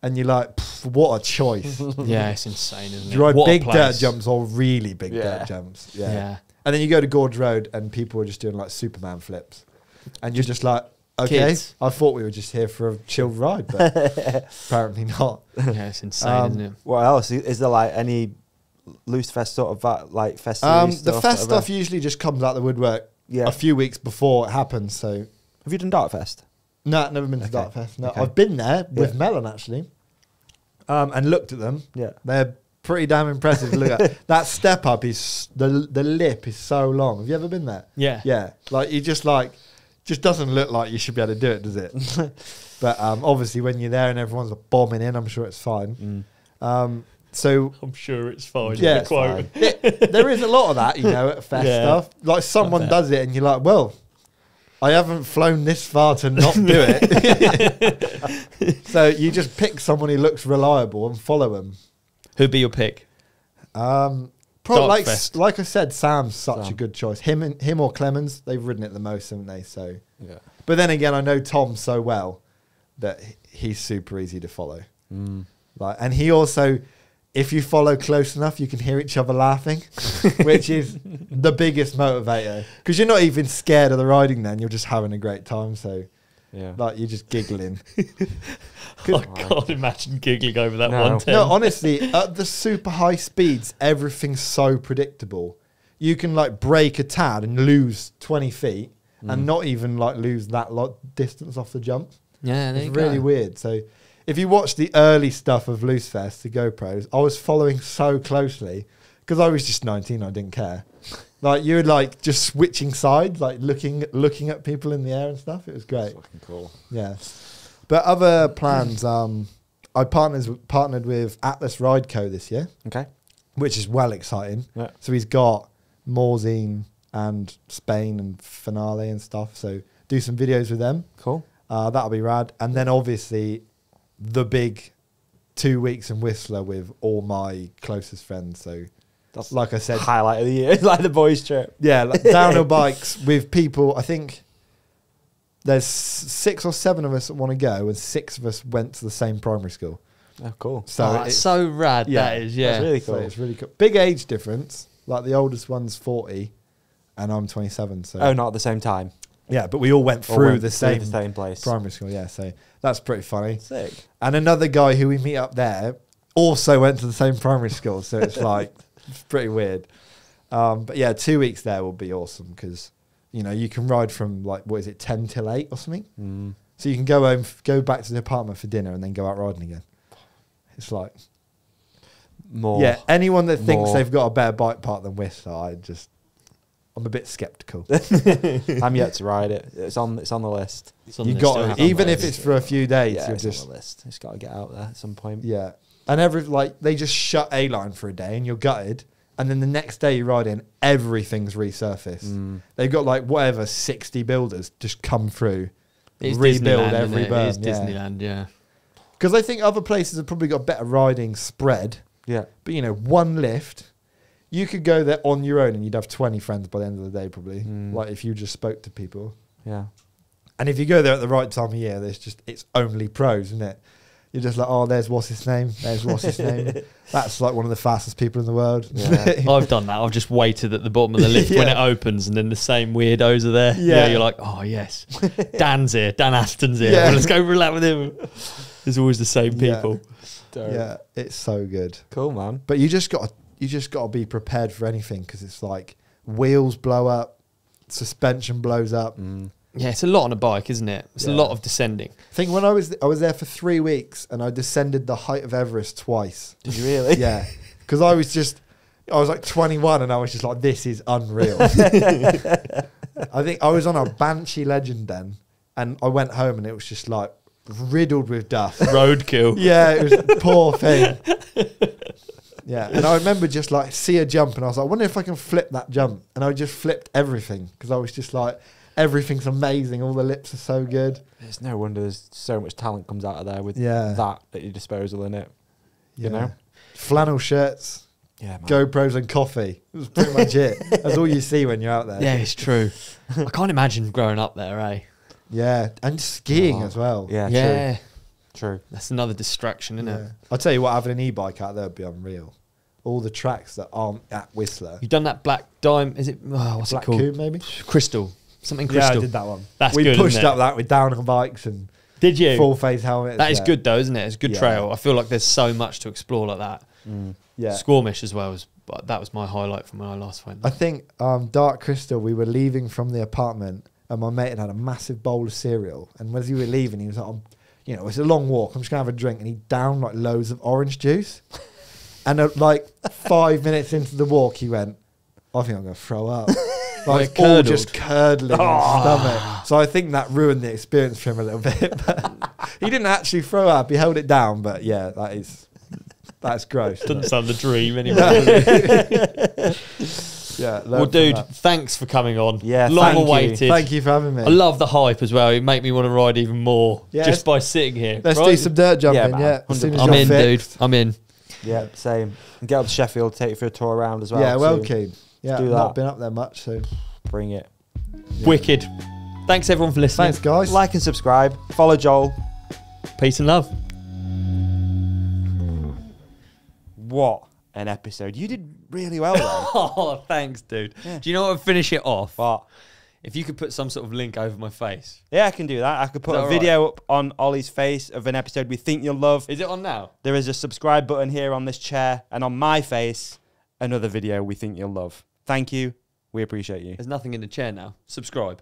And you're like, what a choice. Yeah, it's insane, isn't it? You ride big dirt jumps or really big dirt jumps. Yeah. And then you go to Gorge Road and people are just doing like Superman flips. And you're just like, okay, kids. I thought we were just here for a chilled ride, but apparently not. Yeah, it's insane, isn't it? What else? Is there like any loose fest sort of like festival stuff? The fest stuff usually just comes out the woodwork a few weeks before it happens. So have you done Dartfest? No, I've never been to Dartfest. No, I've been there with Melon actually, and looked at them. Yeah, they're pretty damn impressive to look at. That step up is the lip is so long. Have you ever been there? Yeah, yeah. Like you just doesn't look like you should be able to do it, does it? But obviously when you're there and everyone's bombing in, I'm sure it's fine. So I'm sure it's fine. Yeah, it's fine. There is a lot of that, you know, at fest stuff. Like someone does it and you're like, well, I haven't flown this far to not do it. So you just pick someone who looks reliable and follow them. Who'd be your pick? Probably Darkfest. like I said, Sam's such Sam. a good choice. Him or Clemens, they've ridden it the most, haven't they? So, Yeah. but then again, I know Tom so well that he's super easy to follow. Like, and he also, if you follow close enough, you can hear each other laughing, which is the biggest motivator. Because you're not even scared of the riding then, you're just having a great time. So, Yeah. like, you're just giggling. I can't imagine giggling over that No. 110. No, honestly, at the super high speeds, everything's so predictable. You can, like, break a tad and lose 20 feet and not even, like, lose that lot distance off the jump. Yeah, there It's you really go. weird. So if you watch the early stuff of Loose Fest, the GoPros, I was following so closely because I was just 19. I didn't care. Like, you were like just switching sides, like looking at people in the air and stuff. It was great. Fucking cool. Yeah. But other plans, I partnered with Atlas Ride Co this year, Okay. which is well exciting. Yeah. So he's got Morzine and Spain and Finale and stuff. So do some videos with them. Cool. That'll be rad. And then obviously the big 2 weeks in Whistler with all my closest friends. So That's like I said, highlight of the year. It's like the boys' trip. yeah, like downhill bikes with people. I think there's 6 or 7 of us that want to go, and 6 of us went to the same primary school. Oh, cool. So Oh, that's so rad, yeah, that is, yeah. That's really so cool. it's really cool. Big age difference. Like the oldest one's 40 and I'm 27. So Oh, not at the same time. yeah, but we all went Or through went the through same place. primary school. Yeah, so that's pretty funny. Sick. And another guy who we meet up there also went to the same primary school. So it's like, it's pretty weird. But yeah, 2 weeks there will be awesome because, you know, you can ride from like, what is it, 10 till 8 or something? So you can go home, go back to the apartment for dinner and then go out riding again. It's like, More. yeah, anyone that thinks more. they've got a better bike park than Whistler, I'm a bit skeptical. I'm yet to ride it. It's on the list. It's on You the got still to, on even the if list. it's for a few days, Yeah, you're it's just on the list. It's got to get out there at some point. yeah. And they just shut A-line for a day and you're gutted. And then the next day you ride in, everything's resurfaced. They've got like whatever 60 builders just come through, It's rebuild Disneyland, every isn't it? It is berm. Yeah. Disneyland, yeah. Because I think other places have probably got better riding spread. Yeah. But you know, one lift, you could go there on your own and you'd have 20 friends by the end of the day probably. Like if you just spoke to people. Yeah. And if you go there at the right time of year, it's only pros, isn't it? You're just like, oh, there's what's his name. There's what's his name. That's like one of the fastest people in the world. Yeah. I've done that. I've just waited at the bottom of the lift when Yeah. it opens, and then the same weirdos are there. Yeah. You're like, oh yes, Dan's here. Dan Aston's here. Yeah. Well, let's go relax with him. There's always the same Yeah. people. Dope. Yeah, it's so good. Cool, man. But you just got to be prepared for anything because it's like wheels blow up, suspension blows up. Yeah, it's a lot on a bike, isn't it? It's a Yeah. lot of descending. I think when I was there for 3 weeks and I descended the height of Everest twice. Did you really? Yeah, because I was like 21 and I was just like, this is unreal. I think I was on a Banshee Legend then, and I went home and it was just like riddled with dust. Roadkill. Yeah, it was a poor thing. Yeah, and I remember just like see a jump and I was like, I wonder if I can flip that jump. And I just flipped everything because I was just like, everything's amazing. All the lips are so good. It's no wonder there's so much talent comes out of there with Yeah. that at your disposal, in it. You know? Flannel shirts, Yeah, man. GoPros and coffee. That was pretty much it. That's all you see when you're out there. Yeah, it's true. I can't imagine growing up there, eh? Yeah, and skiing Oh, as well. Yeah, Yeah. true. That's another distraction, isn't Yeah. it? I'll tell you what, having an e-bike out there would be unreal. All the tracks that aren't at Whistler. You've done that black dime, is it, what's Black it called? Coupe, maybe? Crystal. Something Yeah, crystal. I did that one. That's we good, pushed isn't it? up that with downhill bikes and Did you? full face helmets. That is yeah. good though, isn't it? It's a good Yeah. trail. I feel like there's so much to explore like that. Yeah. Squamish as well, that was my highlight from when I last went. I think Dark Crystal, we were leaving from the apartment and my mate had a massive bowl of cereal. And as we were leaving, he was like, you know, it's a long walk. I'm just going to have a drink. And he downed like loads of orange juice. And like 5 minutes into the walk, he went, I think I'm going to throw up. Like all just curdling his stomach. So I think that ruined the experience for him a little bit. But he didn't actually throw up. He held it down. But yeah, that's gross. Doesn't sound the dream anyway. Yeah. learn Well, from dude, that. thanks for coming on. Yeah, long thank you. awaited. Thank you for having me. I love the hype as well. It made me want to ride even more Yeah, just by sitting here. Let's right? do some dirt jumping. man, Yeah. As soon as I'm you're in, dude. fixed. I'm in. Yeah, same. And get up to Sheffield, take you for a tour around as well. Yeah, well soon. keen. Yeah, do I've that. not been up there much, so Bring it. Wicked. Thanks everyone for listening. thanks, guys. Like and subscribe. Follow Joel. Peace and love. What an episode. You did really well there. Oh, thanks, dude. Yeah. Do you know what would finish it off? But If you could put some sort of link over my face. yeah, I can do that. I could put Is a that video up on Olly's face of an episode we think you'll love. Is it on now? There is a subscribe button here on this chair, and on my face, another video we think you'll love. Thank you. We appreciate you. There's nothing in the chair now. Subscribe.